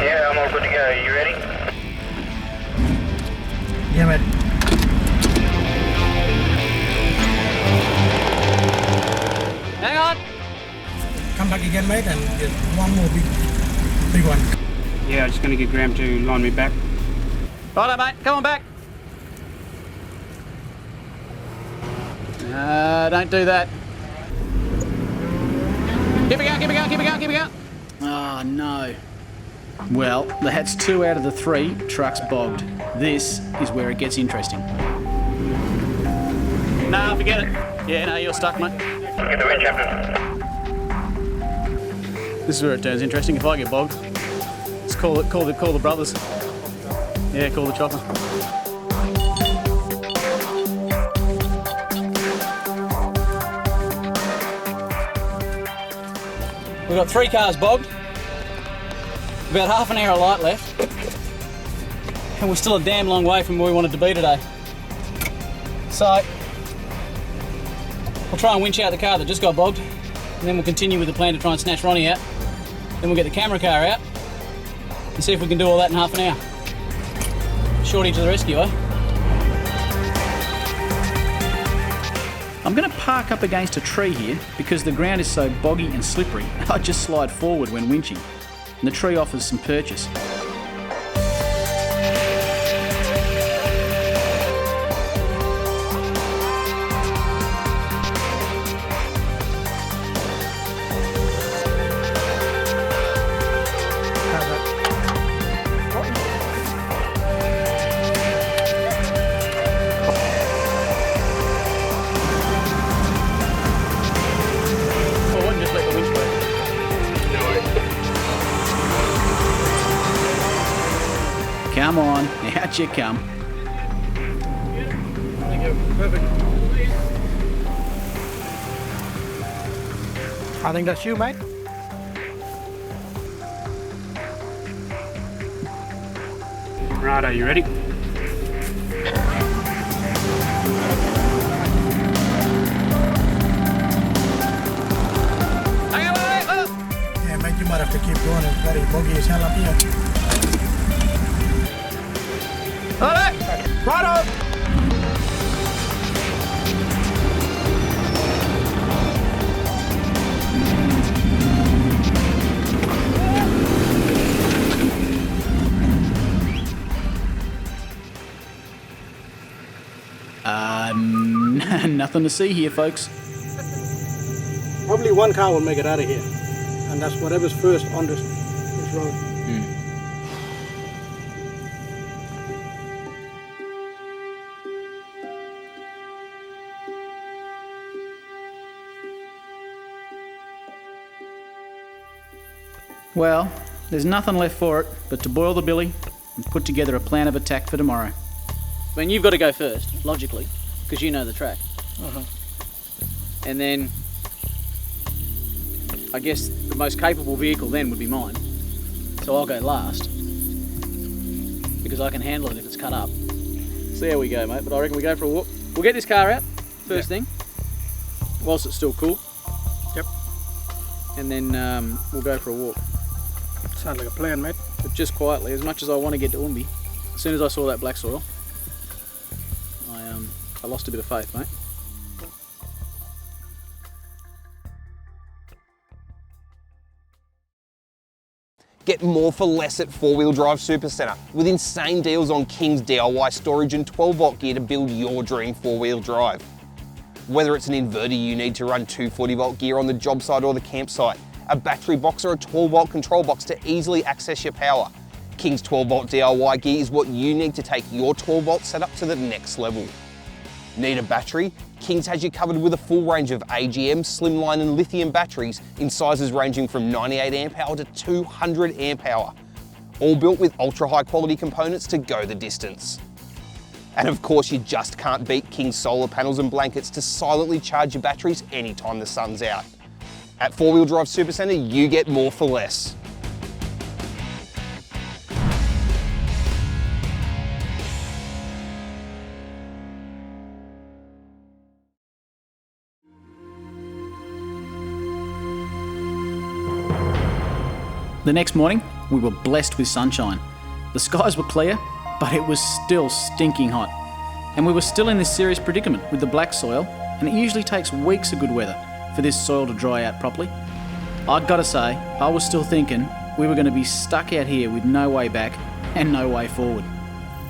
Yeah, I'm all good to go. You ready? Yeah, mate. Hang on. Come back again, mate, and get one more big one. Yeah, I'm just going to get Graham to line me back. Righto, mate. Come on back. Don't do that. Keep it going, keep it going, keep it going, keep it going. Oh no. Well, that's 2 out of the 3 trucks bogged. This is where it gets interesting. Nah, forget it. Yeah, no, you're stuck, mate. Get the wind, Captain. This is where it turns interesting. If I get bogged, just call the brothers. Yeah, call the chopper. We've got 3 cars bogged, about half an hour of light left, and we're still a damn long way from where we wanted to be today. So, I'll try and winch out the car that just got bogged, and then we'll continue with the plan to try and snatch Ronnie out. Then we'll get the camera car out, and see if we can do all that in half an hour. Shorty to the rescue, eh? I'm going to park up against a tree here because the ground is so boggy and slippery, I just slide forward when winching, and the tree offers some purchase. Come on, out you come. Thank you. Perfect. I think that's you, mate. Right, are you ready? Yeah, mate, you might have to keep going. It's very boggy as hell up here. Right on! Nothing to see here, folks. Probably one car will make it out of here, and that's whatever's first on this road. Well, there's nothing left for it but to boil the billy and put together a plan of attack for tomorrow. I mean, you've got to go first, logically, because you know the track. And then, I guess the most capable vehicle then would be mine. So I'll go last, because I can handle it if it's cut up. So there we go, mate, but I reckon we go for a walk. We'll get this car out, first thing, whilst it's still cool. Yep. And then we'll go for a walk. Sounds like a plan, mate. But just quietly, as much as I want to get to Umbi, as soon as I saw that black soil, I lost a bit of faith, mate. Get more for less at 4-Wheel Drive Supercentre with insane deals on King's DIY storage and 12-volt gear to build your dream 4-wheel drive. Whether it's an inverter you need to run 240-volt gear on the job site or the campsite, a battery box or a 12-volt control box to easily access your power, King's 12-volt DIY gear is what you need to take your 12-volt setup to the next level. Need a battery? King's has you covered with a full range of AGM, slimline and lithium batteries in sizes ranging from 98 amp hour to 200 amp hour. All built with ultra high quality components to go the distance. And of course you just can't beat King's solar panels and blankets to silently charge your batteries anytime the sun's out. At 4-Wheel Drive Supercentre, you get more for less. The next morning, we were blessed with sunshine. The skies were clear, but it was still stinking hot. And we were still in this serious predicament with the black soil, and it usually takes weeks of good weather for this soil to dry out properly. I've got to say, I was still thinking we were going to be stuck out here with no way back and no way forward.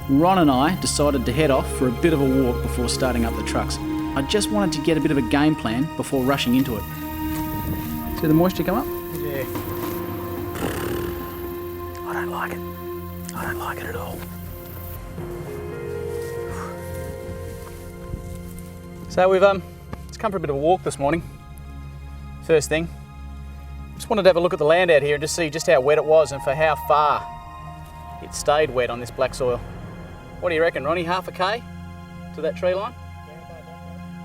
Ron and I decided to head off for a bit of a walk before starting up the trucks. I just wanted to get a bit of a game plan before rushing into it. See the moisture come up? Yeah. I don't like it. I don't like it at all. So we've just come for a bit of a walk this morning. First thing, just wanted to have a look at the land out here and just see just how wet it was and for how far it stayed wet on this black soil. What do you reckon, Ronnie? Half a K to that tree line?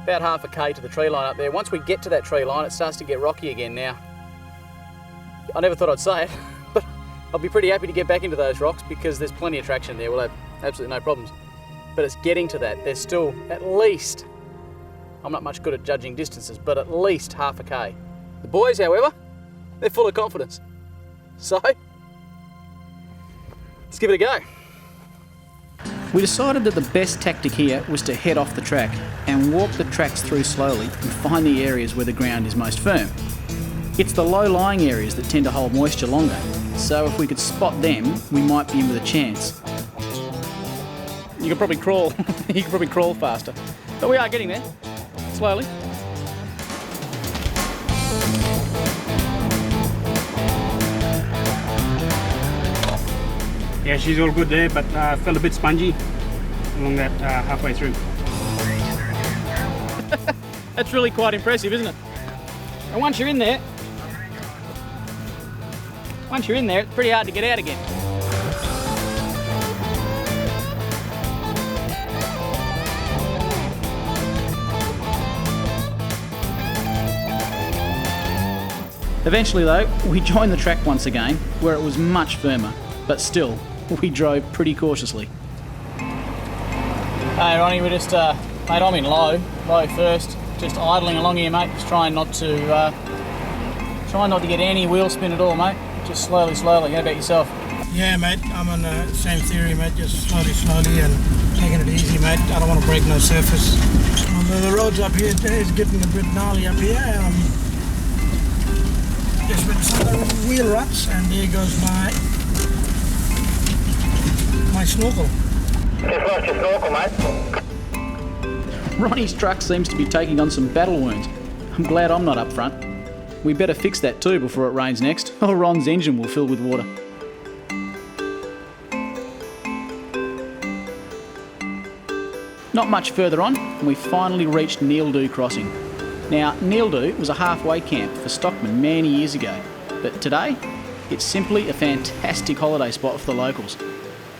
About half a K to the tree line up there. Once we get to that tree line, it starts to get rocky again now. I never thought I'd say it, but I'll be pretty happy to get back into those rocks because there's plenty of traction there. We'll have absolutely no problems. But it's getting to that. There's still at least, I'm not much good at judging distances, but at least half a K. The boys, however, they're full of confidence. So, let's give it a go. We decided that the best tactic here was to head off the track and walk the tracks through slowly and find the areas where the ground is most firm. It's the low-lying areas that tend to hold moisture longer, so if we could spot them, we might be in with a chance. You could probably crawl. You could probably crawl faster. But we are getting there, slowly. Yeah, she's all good there, but felt a bit spongy along that halfway through. That's really quite impressive, isn't it? And once you're in there, it's pretty hard to get out again. Eventually though, we joined the track once again, where it was much firmer, but still, we drove pretty cautiously. Hey Ronnie, we're just, mate, I'm in low first, just idling along here, mate, just trying not to get any wheel spin at all, mate, just slowly. How about yourself? Yeah, mate, I'm on the same theory, mate, just slowly and taking it easy, mate. I don't want to break no surface. The roads up here today is getting a bit gnarly up here. Just been some of the wheel ruts, and there goes my snorkel. Just lost your snorkel, mate. Ronnie's truck seems to be taking on some battle wounds. I'm glad I'm not up front. We better fix that too before it rains next, or Ron's engine will fill with water. Not much further on, and we finally reached Neildoo Crossing. Now, Neildoo was a halfway camp for stockmen many years ago, but today, it's simply a fantastic holiday spot for the locals.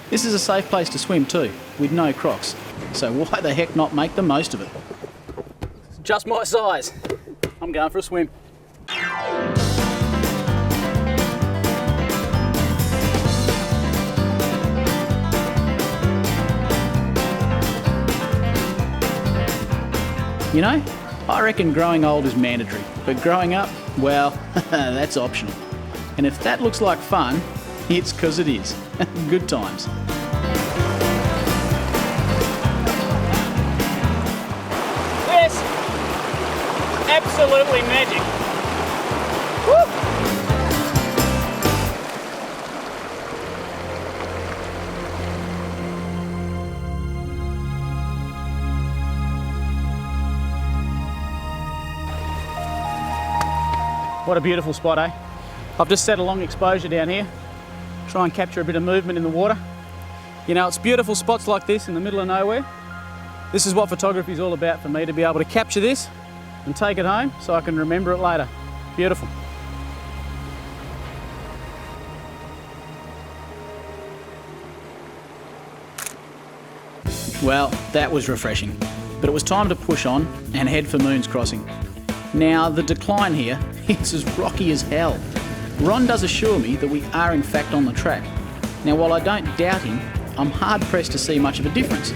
This is a safe place to swim too, with no crocs, so why the heck not make the most of it? It's just my size. I'm going for a swim. You know, I reckon growing old is mandatory, but growing up, well, that's optional. And if that looks like fun, it's 'cause it is. Good times. This, absolutely magic. Woo! What a beautiful spot, eh? I've just set a long exposure down here, try and capture a bit of movement in the water. You know, it's beautiful spots like this in the middle of nowhere. This is what photography is all about for me, to be able to capture this and take it home so I can remember it later. Beautiful. Well, that was refreshing, but it was time to push on and head for Moon's Crossing. Now, the decline here, it's as rocky as hell. Ron does assure me that we are in fact on the track. Now, while I don't doubt him, I'm hard pressed to see much of a difference.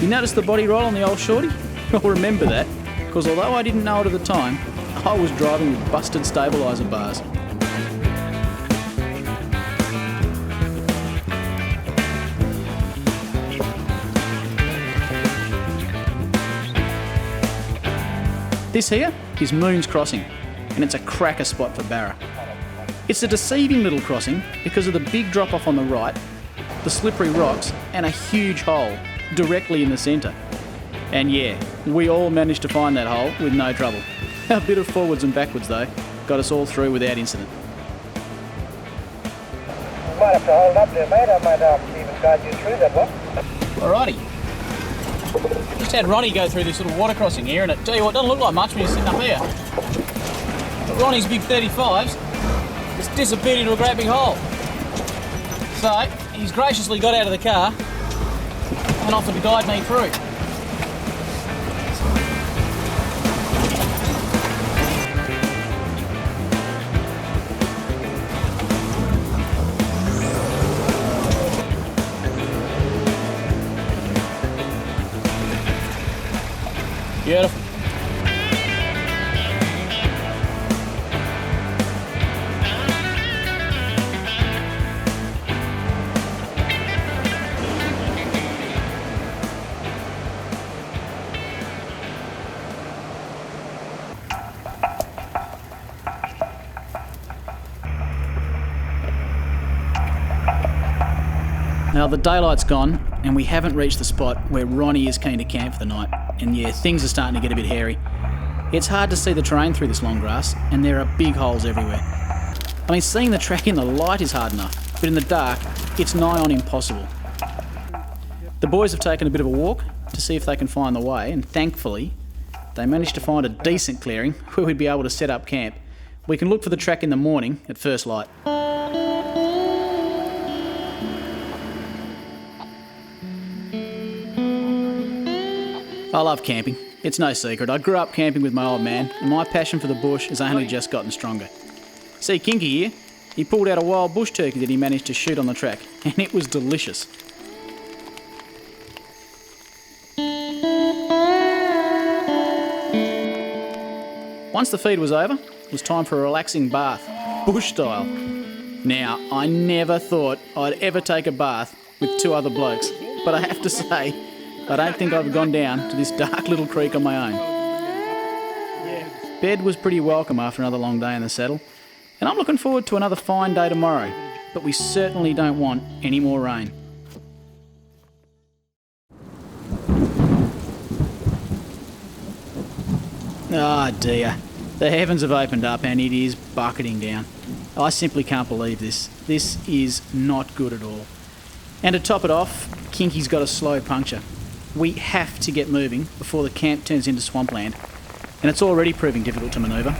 You notice the body roll on the old shorty? Well, remember that, because although I didn't know it at the time, I was driving with busted stabiliser bars. This here is Moon's Crossing, and it's a cracker spot for Barra. It's a deceiving little crossing because of the big drop off on the right, the slippery rocks, and a huge hole directly in the centre. And yeah, we all managed to find that hole with no trouble. A bit of forwards and backwards though got us all through without incident. You might have to hold up there, mate. I might even guide you through that one. Alrighty. Just had Ronnie go through this little water crossing here, and it tell you what, doesn't look like much when you're sitting up here. But Ronnie's big 35s just disappeared into a great big hole. So he's graciously got out of the car and offered to guide me through. Beautiful. Now the daylight's gone and we haven't reached the spot where Ronnie is keen to camp for the night. And yeah, things are starting to get a bit hairy. It's hard to see the terrain through this long grass and there are big holes everywhere. I mean, seeing the track in the light is hard enough, but in the dark, it's nigh on impossible. The boys have taken a bit of a walk to see if they can find the way, and thankfully, they managed to find a decent clearing where we'd be able to set up camp. We can look for the track in the morning at first light. I love camping. It's no secret. I grew up camping with my old man, and my passion for the bush has only just gotten stronger. See Kinky here? He pulled out a wild bush turkey that he managed to shoot on the track, and it was delicious. Once the feed was over, it was time for a relaxing bath, bush style. Now, I never thought I'd ever take a bath with two other blokes, but I have to say, I don't think I've gone down to this dark little creek on my own. Bed was pretty welcome after another long day in the saddle, and I'm looking forward to another fine day tomorrow, but we certainly don't want any more rain. Ah dear, the heavens have opened up and it is bucketing down. I simply can't believe this. This is not good at all. And to top it off, Kinky's got a slow puncture. We have to get moving before the camp turns into swampland, and it's already proving difficult to manoeuvre.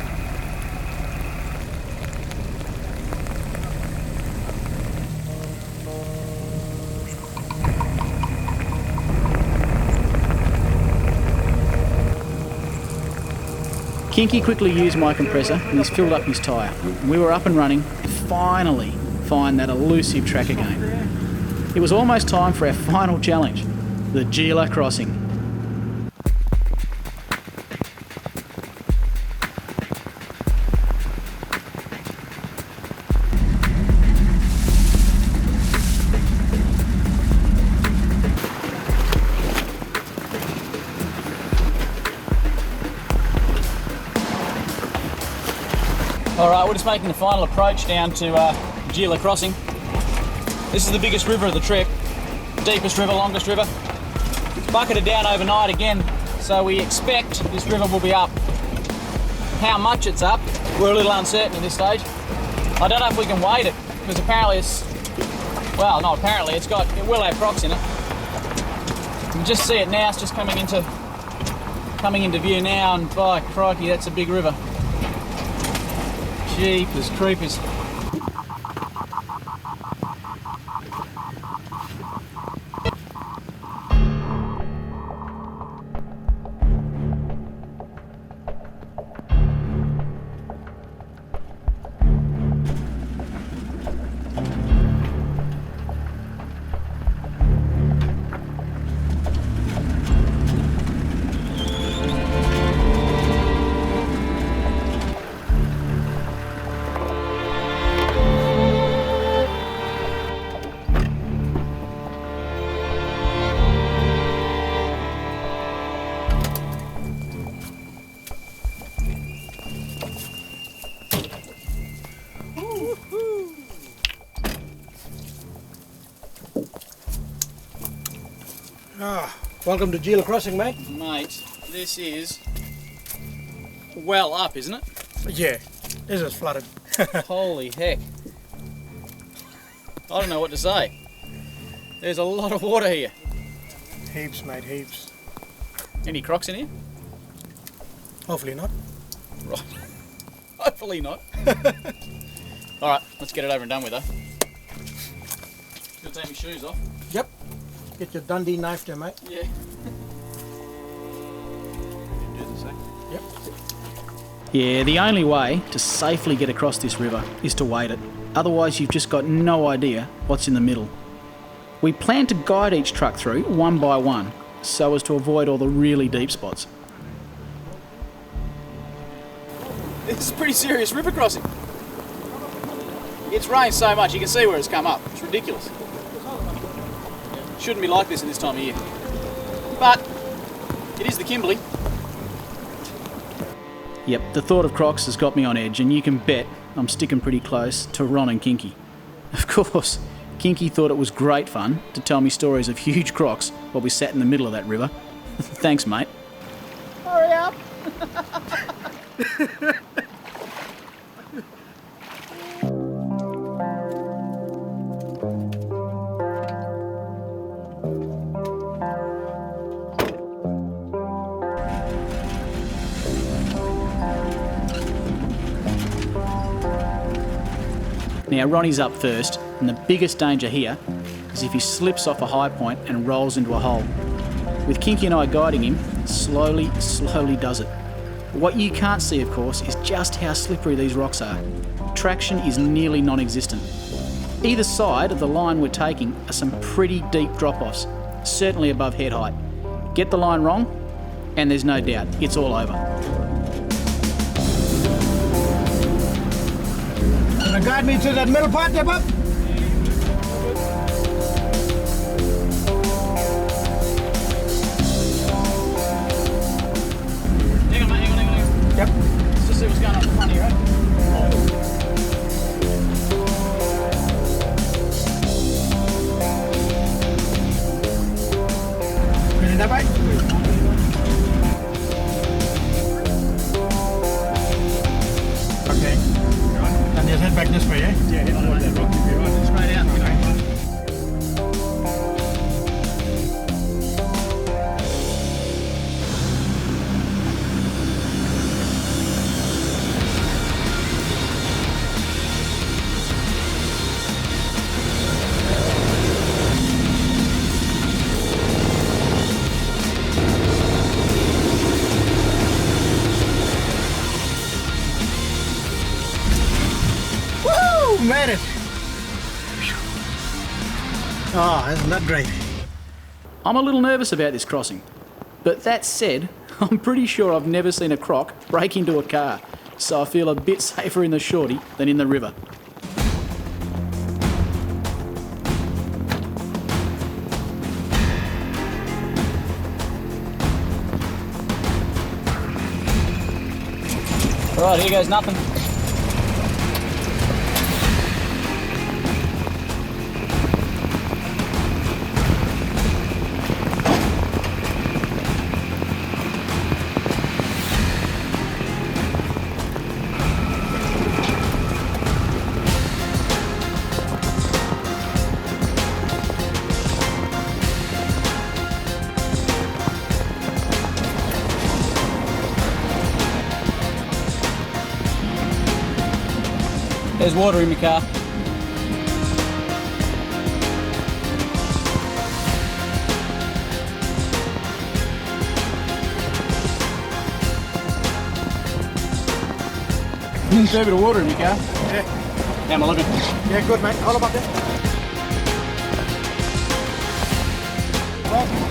Kinky quickly used my compressor and he's filled up his tyre. We were up and running to finally find that elusive track again. It was almost time for our final challenge, the Durack Crossing. Alright, we're just making the final approach down to Durack Crossing. This is the biggest river of the trip, deepest river, longest river. It's bucketed down overnight again, so we expect this river will be up. How much it's up, we're a little uncertain at this stage. I don't know if we can wade it, because apparently it's, well, not apparently, it will have crocs in it. You can just see it now, it's just coming into view now, and by crikey, that's a big river. Jeepers creepers. Welcome to Gila Crossing, mate. Mate, this is well up, isn't it? Yeah, this is flooded. Holy heck. I don't know what to say. There's a lot of water here. Heaps, mate, heaps. Any crocs in here? Hopefully not. Right. Hopefully not. Alright, let's get it over and done with, though. Gonna take my shoes off. Yep. Get your Dundee knife there, mate. Yeah. Yep. Yeah, the only way to safely get across this river is to wade it. Otherwise, you've just got no idea what's in the middle. We plan to guide each truck through one by one, so as to avoid all the really deep spots. This is a pretty serious river crossing. It's rained so much you can see where it's come up. It's ridiculous. Shouldn't be like this at this time of year. But it is the Kimberley. Yep, the thought of crocs has got me on edge, and you can bet I'm sticking pretty close to Ron and Kinky. Of course, Kinky thought it was great fun to tell me stories of huge crocs while we sat in the middle of that river. Thanks, mate. Hurry up! Now, Ronnie's up first, and the biggest danger here is if he slips off a high point and rolls into a hole. With Kinky and I guiding him, slowly does it. But what you can't see, of course, is just how slippery these rocks are. Traction is nearly non-existent. Either side of the line we're taking are some pretty deep drop-offs, certainly above head height. Get the line wrong, and there's no doubt, it's all over. Gonna guide me to that middle part there, bub? Hang on, mate, hang on. Yep. Let's just see what's going on in front of you, right? Ready that, mate? Okay. And just head back this way, eh? Yeah, head towards that rock. You'll be right. Straight out, you know. Made it! Oh, isn't that great? I'm a little nervous about this crossing, but that said, I'm pretty sure I've never seen a croc break into a car, so I feel a bit safer in the shorty than in the river. Alright, here goes nothing. There's water in my car. There's a bit of water in my car. Yeah. How am I looking? Yeah, good, mate. Hold up there.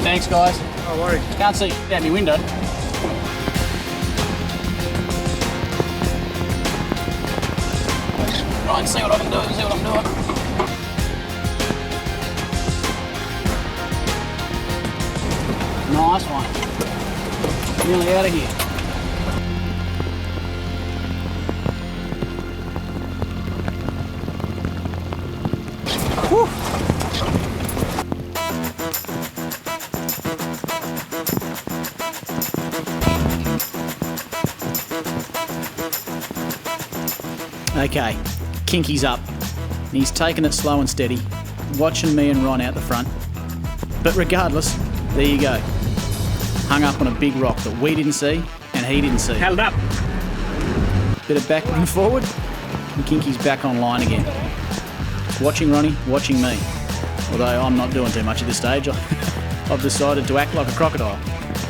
Thanks, guys. No worries. Can't see out my window. Right, see what I can do, see what I'm doing. Nice one. Nearly out of here. Whew. Okay, Kinky's up. He's taking it slow and steady, watching me and Ron out the front. But regardless, there you go. Hung up on a big rock that we didn't see and he didn't see. Held up. Bit of backward and forward, and Kinky's back online again. Watching Ronnie, watching me. Although I'm not doing too much at this stage. I've decided to act like a crocodile.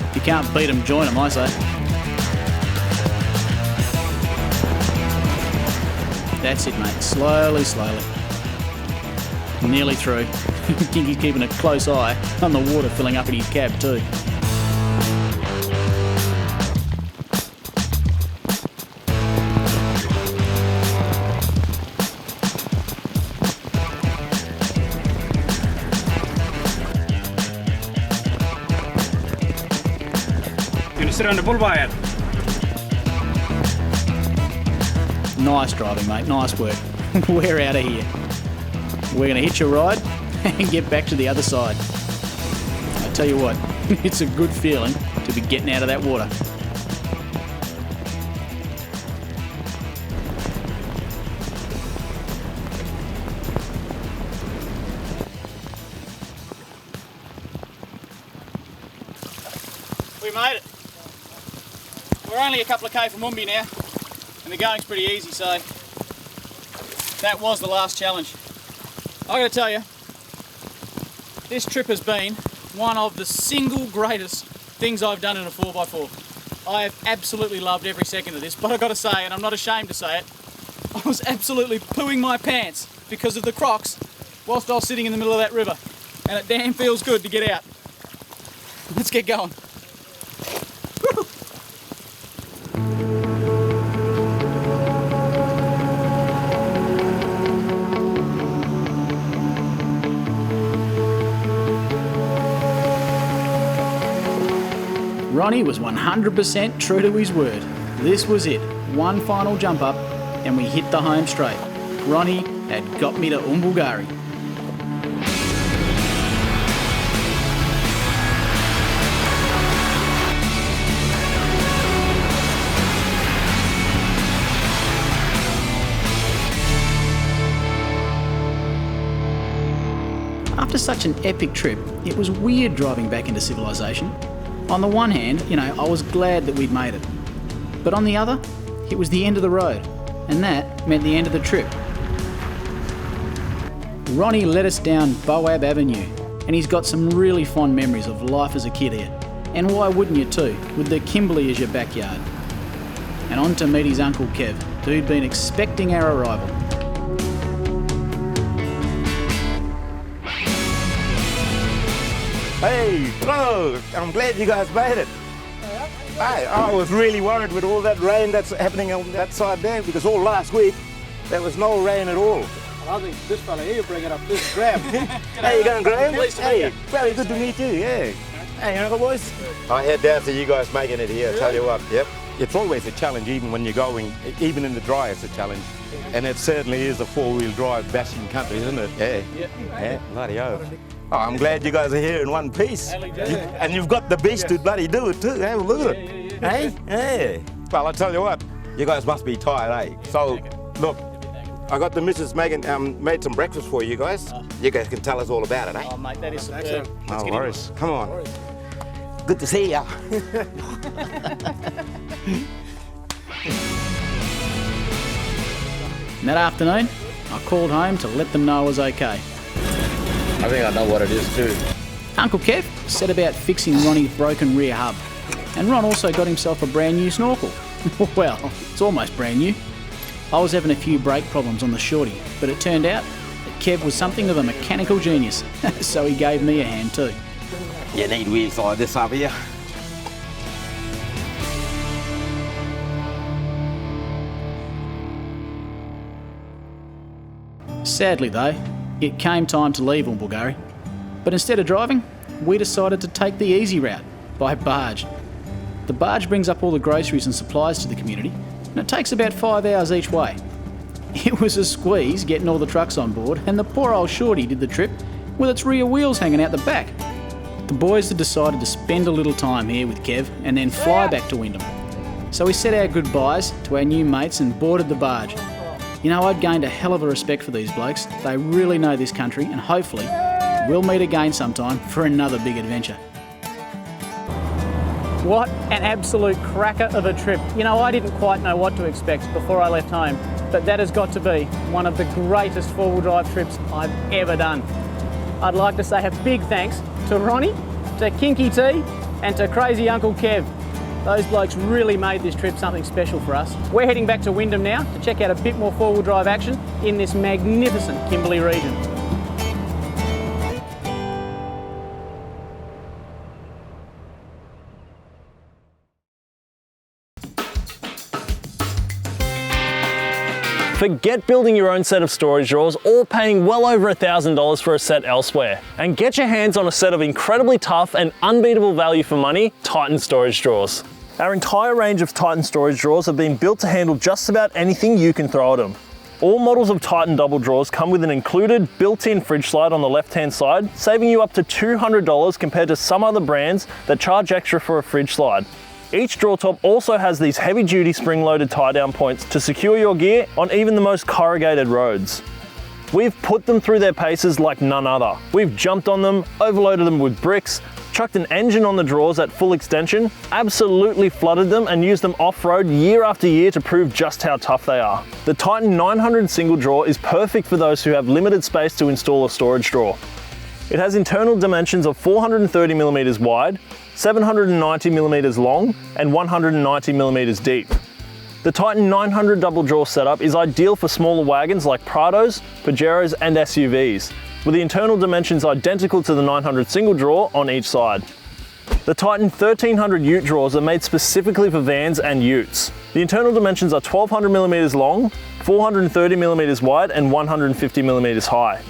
If you can't beat 'em, join 'em, I say. That's it, mate. Slowly, slowly. Nearly through. Kinky's keeping a close eye on the water filling up in his cab too. Gonna sit on the bull wire. Nice driving, mate. Nice work. We're out of here. We're going to hitch a ride and get back to the other side. I tell you what, it's a good feeling to be getting out of that water. We made it. We're only a couple of K from Wumbi now, and the going's pretty easy, so that was the last challenge. I gotta tell you, this trip has been one of the single greatest things I've done in a 4x4. I have absolutely loved every second of this, but I've got to say, and I'm not ashamed to say it, I was absolutely pooing my pants because of the crocs whilst I was sitting in the middle of that river, and it damn feels good to get out. Let's get going. Ronnie was 100% true to his word. This was it. One final jump up and we hit the home straight. Ronnie had got me to Umbulgari. After such an epic trip, it was weird driving back into civilization. On the one hand, I was glad that we'd made it. But on the other, it was the end of the road, and that meant the end of the trip. Ronnie led us down Boab Avenue, and he's got some really fond memories of life as a kid here. And why wouldn't you too, with the Kimberley as your backyard? And on to meet his Uncle Kev, who'd been expecting our arrival. Hey, hello. I'm glad you guys made it. Hey, I was really worried with all that rain that's happening on that side there because all last week there was no rain at all. I think this fella here bringing up this Graham. How you going, Graham? Hey, very good to meet you, yeah. Hey, Uncle boys. I head down to you guys making it here, tell you what, yep. It's always a challenge even when you're going, even in the dry it's a challenge. And it certainly is a four-wheel drive bashing country, isn't it? Yeah. Yeah, bloody oath. Oh, I'm glad you guys are here in one piece. And you've got the beast to bloody do it too. Have a look at it. Hey? Hey. Well, I tell you what, you guys must be tired, eh? So, look, I got the missus made some breakfast for you guys. You guys can tell us all about it, eh? Oh, mate, that is superb. No worries. Come on. Good to see ya. And that afternoon, I called home to let them know I was okay. I think I know what it is too. Uncle Kev set about fixing Ronnie's broken rear hub. And Ron also got himself a brand new snorkel. Well, it's almost brand new. I was having a few brake problems on the shorty, but it turned out that Kev was something of a mechanical genius, so he gave me a hand too. You need wheels like this up here. Sadly though, it came time to leave Umbulgari. But instead of driving, we decided to take the easy route, by barge. The barge brings up all the groceries and supplies to the community, and it takes about 5 hours each way. It was a squeeze getting all the trucks on board, and the poor old shorty did the trip with its rear wheels hanging out the back. The boys had decided to spend a little time here with Kev and then fly back to Wyndham. So we said our goodbyes to our new mates and boarded the barge. You know, I'd gained a hell of a respect for these blokes. They really know this country, and hopefully we'll meet again sometime for another big adventure. What an absolute cracker of a trip. You know, I didn't quite know what to expect before I left home, but that has got to be one of the greatest four-wheel drive trips I've ever done. I'd like to say a big thanks to Ronnie, to Kinky T, and to Crazy Uncle Kev. Those blokes really made this trip something special for us. We're heading back to Wyndham now to check out a bit more four-wheel drive action in this magnificent Kimberley region. Forget building your own set of storage drawers or paying well over $1,000 for a set elsewhere, and get your hands on a set of incredibly tough and unbeatable value for money Titan storage drawers. Our entire range of Titan storage drawers have been built to handle just about anything you can throw at them. All models of Titan double drawers come with an included built-in fridge slide on the left-hand side, saving you up to $200 compared to some other brands that charge extra for a fridge slide. Each drawer top also has these heavy-duty spring-loaded tie-down points to secure your gear on even the most corrugated roads. We've put them through their paces like none other. We've jumped on them, overloaded them with bricks, chucked an engine on the drawers at full extension, absolutely flooded them and used them off-road year after year to prove just how tough they are. The Titan 900 single drawer is perfect for those who have limited space to install a storage drawer. It has internal dimensions of 430mm wide, 790mm long, and 190mm deep. The Titan 900 double drawer setup is ideal for smaller wagons like Prados, Pajeros, and SUVs, with the internal dimensions identical to the 900 single drawer on each side. The Titan 1300 ute drawers are made specifically for vans and utes. The internal dimensions are 1200mm long, 430mm wide, and 150mm high.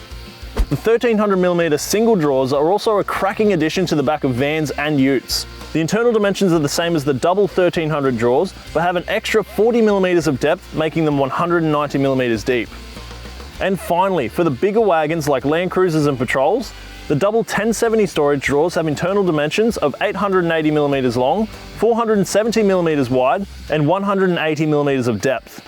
The 1300mm single drawers are also a cracking addition to the back of vans and utes. The internal dimensions are the same as the double 1300 drawers, but have an extra 40mm of depth, making them 190mm deep. And finally, for the bigger wagons like Land Cruisers and Patrols, the double 1070 storage drawers have internal dimensions of 880mm long, 470mm wide, and 180mm of depth.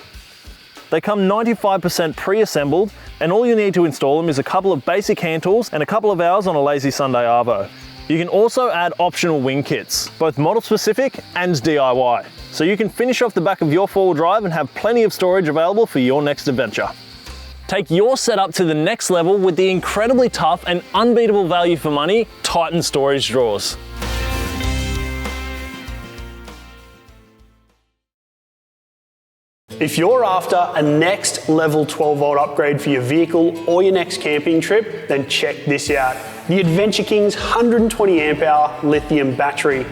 They come 95% pre-assembled, and all you need to install them is a couple of basic hand tools and a couple of hours on a lazy Sunday arvo. You can also add optional wing kits, both model specific and DIY, so you can finish off the back of your four-wheel drive and have plenty of storage available for your next adventure. Take your setup to the next level with the incredibly tough and unbeatable value for money Titan storage drawers. If you're after a next level 12-volt upgrade for your vehicle or your next camping trip, then check this out. The Adventure King's 120 amp hour lithium battery.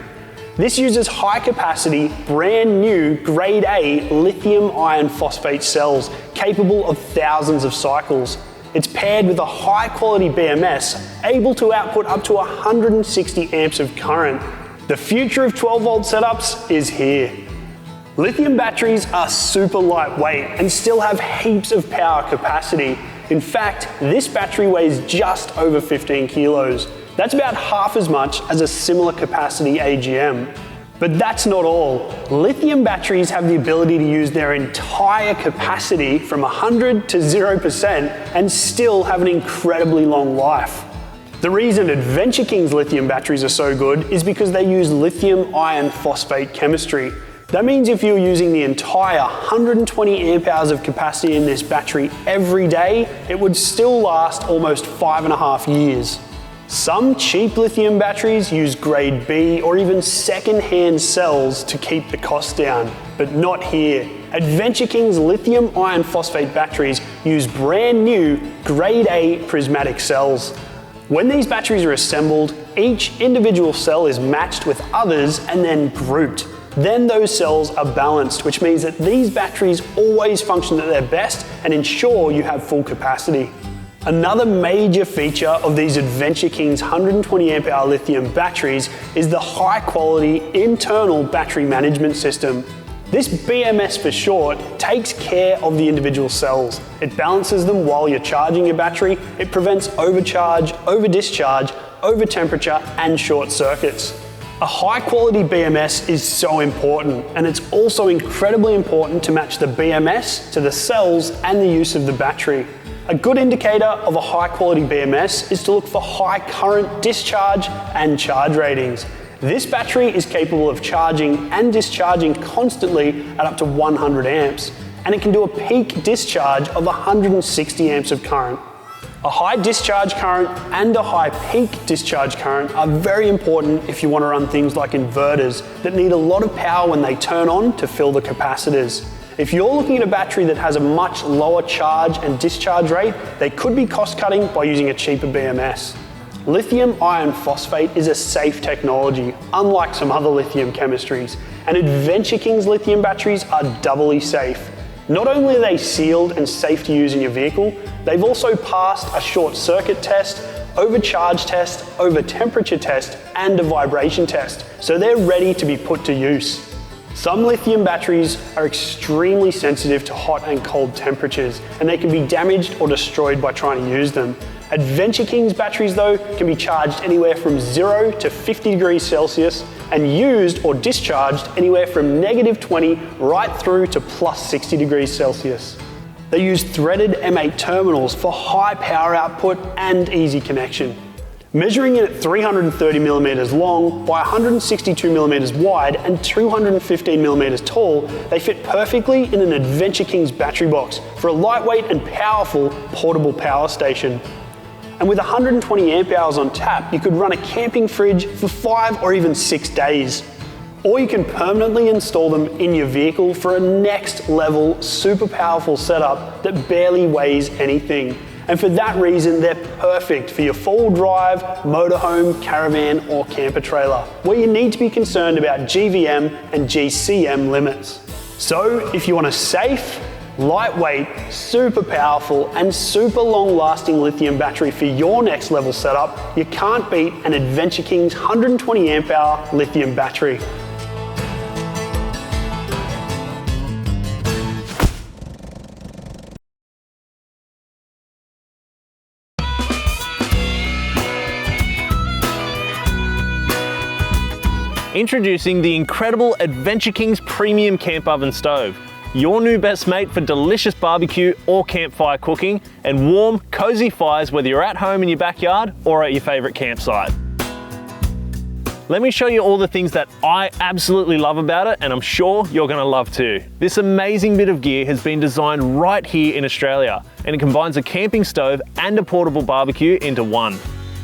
This uses high capacity, brand new grade A lithium iron phosphate cells capable of thousands of cycles. It's paired with a high quality BMS able to output up to 160 amps of current. The future of 12-volt setups is here. Lithium batteries are super lightweight and still have heaps of power capacity. In fact, this battery weighs just over 15 kilos. That's about half as much as a similar capacity AGM. But that's not all. Lithium batteries have the ability to use their entire capacity from 100 to 0% and still have an incredibly long life. The reason Adventure King's lithium batteries are so good is because they use lithium iron phosphate chemistry. That means if you're using the entire 120 amp hours of capacity in this battery every day, it would still last almost 5.5 years. Some cheap lithium batteries use grade B or even second-hand cells to keep the cost down, but not here. Adventure King's lithium iron phosphate batteries use brand new grade A prismatic cells. When these batteries are assembled, each individual cell is matched with others and then grouped. Then those cells are balanced, which means that these batteries always function at their best and ensure you have full capacity. Another major feature of these Adventure King's 120 amp hour lithium batteries is the high quality internal battery management system. This BMS for short takes care of the individual cells. It balances them while you're charging your battery. It prevents overcharge, over discharge, over temperature and short circuits. A high quality BMS is so important, and it's also incredibly important to match the BMS to the cells and the use of the battery. A good indicator of a high quality BMS is to look for high current discharge and charge ratings. This battery is capable of charging and discharging constantly at up to 100 amps, and it can do a peak discharge of 160 amps of current. A high discharge current and a high peak discharge current are very important if you want to run things like inverters that need a lot of power when they turn on to fill the capacitors. If you're looking at a battery that has a much lower charge and discharge rate, they could be cost cutting by using a cheaper BMS. Lithium iron phosphate is a safe technology, unlike some other lithium chemistries, and Adventure King's lithium batteries are doubly safe. Not only are they sealed and safe to use in your vehicle, they've also passed a short circuit test, overcharge test, over temperature test, and a vibration test, so they're ready to be put to use. Some lithium batteries are extremely sensitive to hot and cold temperatures, and they can be damaged or destroyed by trying to use them. Adventure King's batteries though can be charged anywhere from 0 to 50 degrees Celsius and used or discharged anywhere from -20 right through to +60 degrees Celsius. They use threaded M8 terminals for high power output and easy connection. Measuring in at 330mm long by 162mm wide and 215mm tall, they fit perfectly in an Adventure King's battery box for a lightweight and powerful portable power station. And with 120 amp hours on tap, you could run a camping fridge for 5 or even 6 days. Or you can permanently install them in your vehicle for a next level, super powerful setup that barely weighs anything. And for that reason, they're perfect for your four-wheel drive, motorhome, caravan, or camper trailer, where you need to be concerned about GVM and GCM limits. So if you want a safe, lightweight, super powerful, and super long-lasting lithium battery for your next level setup, you can't beat an Adventure King's 120 amp hour lithium battery. Introducing the incredible Adventure King's Premium Camp Oven Stove. Your new best mate for delicious barbecue or campfire cooking and warm, cozy fires whether you're at home in your backyard or at your favorite campsite. Let me show you all the things that I absolutely love about it, and I'm sure you're gonna love too. This amazing bit of gear has been designed right here in Australia, and it combines a camping stove and a portable barbecue into one.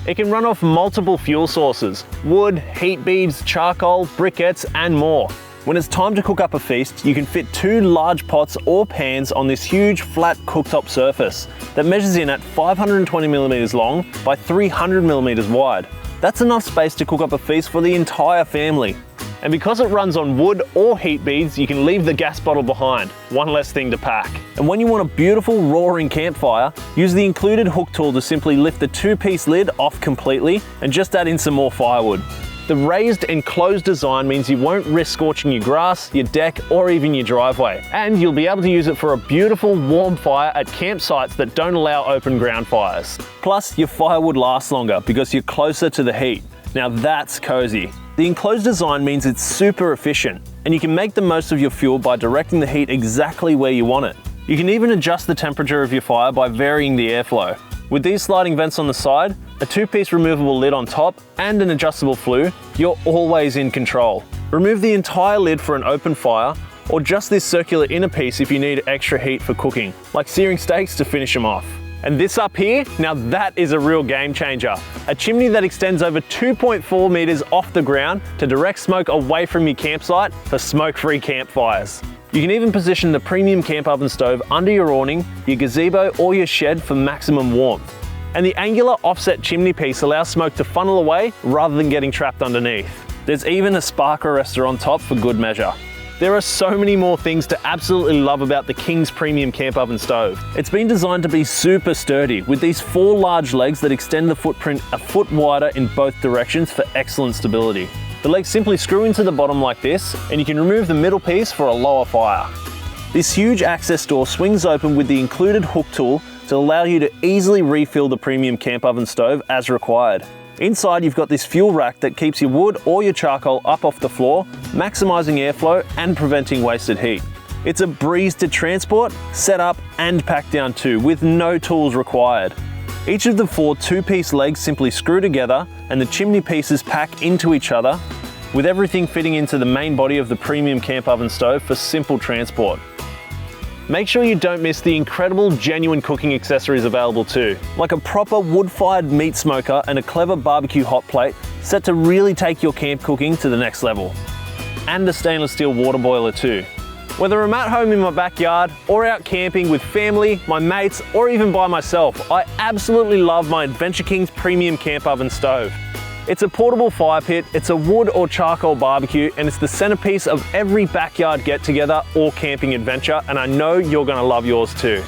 It can run off multiple fuel sources: wood, heat beads, charcoal, briquettes, and more. When it's time to cook up a feast, you can fit 2 large pots or pans on this huge flat cooktop surface that measures in at 520mm long by 300mm wide. That's enough space to cook up a feast for the entire family. And because it runs on wood or heat beads, you can leave the gas bottle behind, one less thing to pack. And when you want a beautiful roaring campfire, use the included hook tool to simply lift the 2-piece lid off completely and just add in some more firewood. The raised and closed design means you won't risk scorching your grass, your deck, or even your driveway. And you'll be able to use it for a beautiful warm fire at campsites that don't allow open ground fires. Plus, your firewood lasts longer because you're closer to the heat. Now that's cozy. The enclosed design means it's super efficient, and you can make the most of your fuel by directing the heat exactly where you want it. You can even adjust the temperature of your fire by varying the airflow. With these sliding vents on the side, a 2-piece removable lid on top, and an adjustable flue, you're always in control. Remove the entire lid for an open fire, or just this circular inner piece if you need extra heat for cooking, like searing steaks to finish them off. And this up here, now that is a real game changer. A chimney that extends over 2.4 meters off the ground to direct smoke away from your campsite for smoke-free campfires. You can even position the premium camp oven stove under your awning, your gazebo, or your shed for maximum warmth. And the angular offset chimney piece allows smoke to funnel away rather than getting trapped underneath. There's even a spark arrestor on top for good measure. There are so many more things to absolutely love about the King's Premium Camp Oven Stove. It's been designed to be super sturdy with these 4 large legs that extend the footprint a foot wider in both directions for excellent stability. The legs simply screw into the bottom like this, and you can remove the middle piece for a lower fire. This huge access door swings open with the included hook tool to allow you to easily refill the Premium Camp Oven Stove as required. Inside you've got this fuel rack that keeps your wood or your charcoal up off the floor, maximising airflow and preventing wasted heat. It's a breeze to transport, set up and pack down too, with no tools required. Each of the 4 two-piece legs simply screw together and the chimney pieces pack into each other, with everything fitting into the main body of the premium camp oven stove for simple transport. Make sure you don't miss the incredible genuine cooking accessories available too, like a proper wood-fired meat smoker and a clever barbecue hot plate set to really take your camp cooking to the next level. And a stainless steel water boiler too. Whether I'm at home in my backyard or out camping with family, my mates, or even by myself, I absolutely love my Adventure Kings premium camp oven stove. It's a portable fire pit, it's a wood or charcoal barbecue, and it's the centerpiece of every backyard get-together or camping adventure, and I know you're gonna love yours too.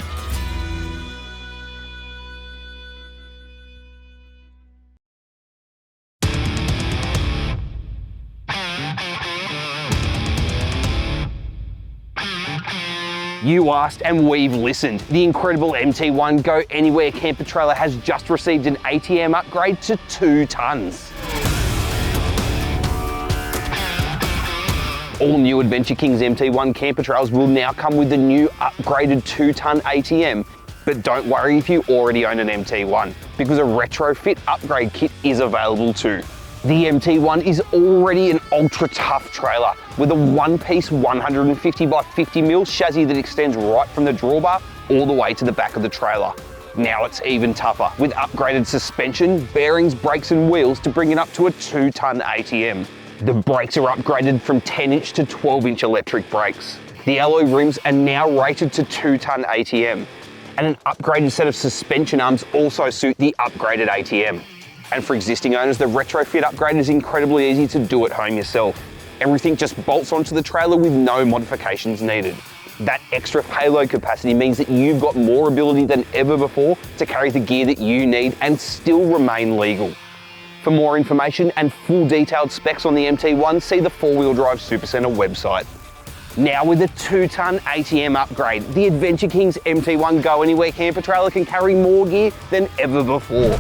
You asked and we've listened. The incredible MT1 Go Anywhere camper trailer has just received an ATM upgrade to 2 tons. All new Adventure Kings MT1 camper trailers will now come with the new upgraded 2-ton ATM. But don't worry if you already own an MT1, because a retrofit upgrade kit is available too. The MT1 is already an ultra tough trailer with a one-piece 150 by 50 mil chassis that extends right from the drawbar all the way to the back of the trailer. Now it's even tougher with upgraded suspension, bearings, brakes and wheels to bring it up to a 2-ton ATM. The brakes are upgraded from 10-inch to 12-inch electric brakes. The alloy rims are now rated to 2-ton ATM. And an upgraded set of suspension arms also suit the upgraded ATM. And for existing owners, the retrofit upgrade is incredibly easy to do at home yourself. Everything just bolts onto the trailer with no modifications needed. That extra payload capacity means that you've got more ability than ever before to carry the gear that you need and still remain legal. For more information and full detailed specs on the MT1, see the 4-Wheel Drive Supacentre website. Now with a 2-ton ATM upgrade, the Adventure Kings MT1 Go Anywhere camper trailer can carry more gear than ever before.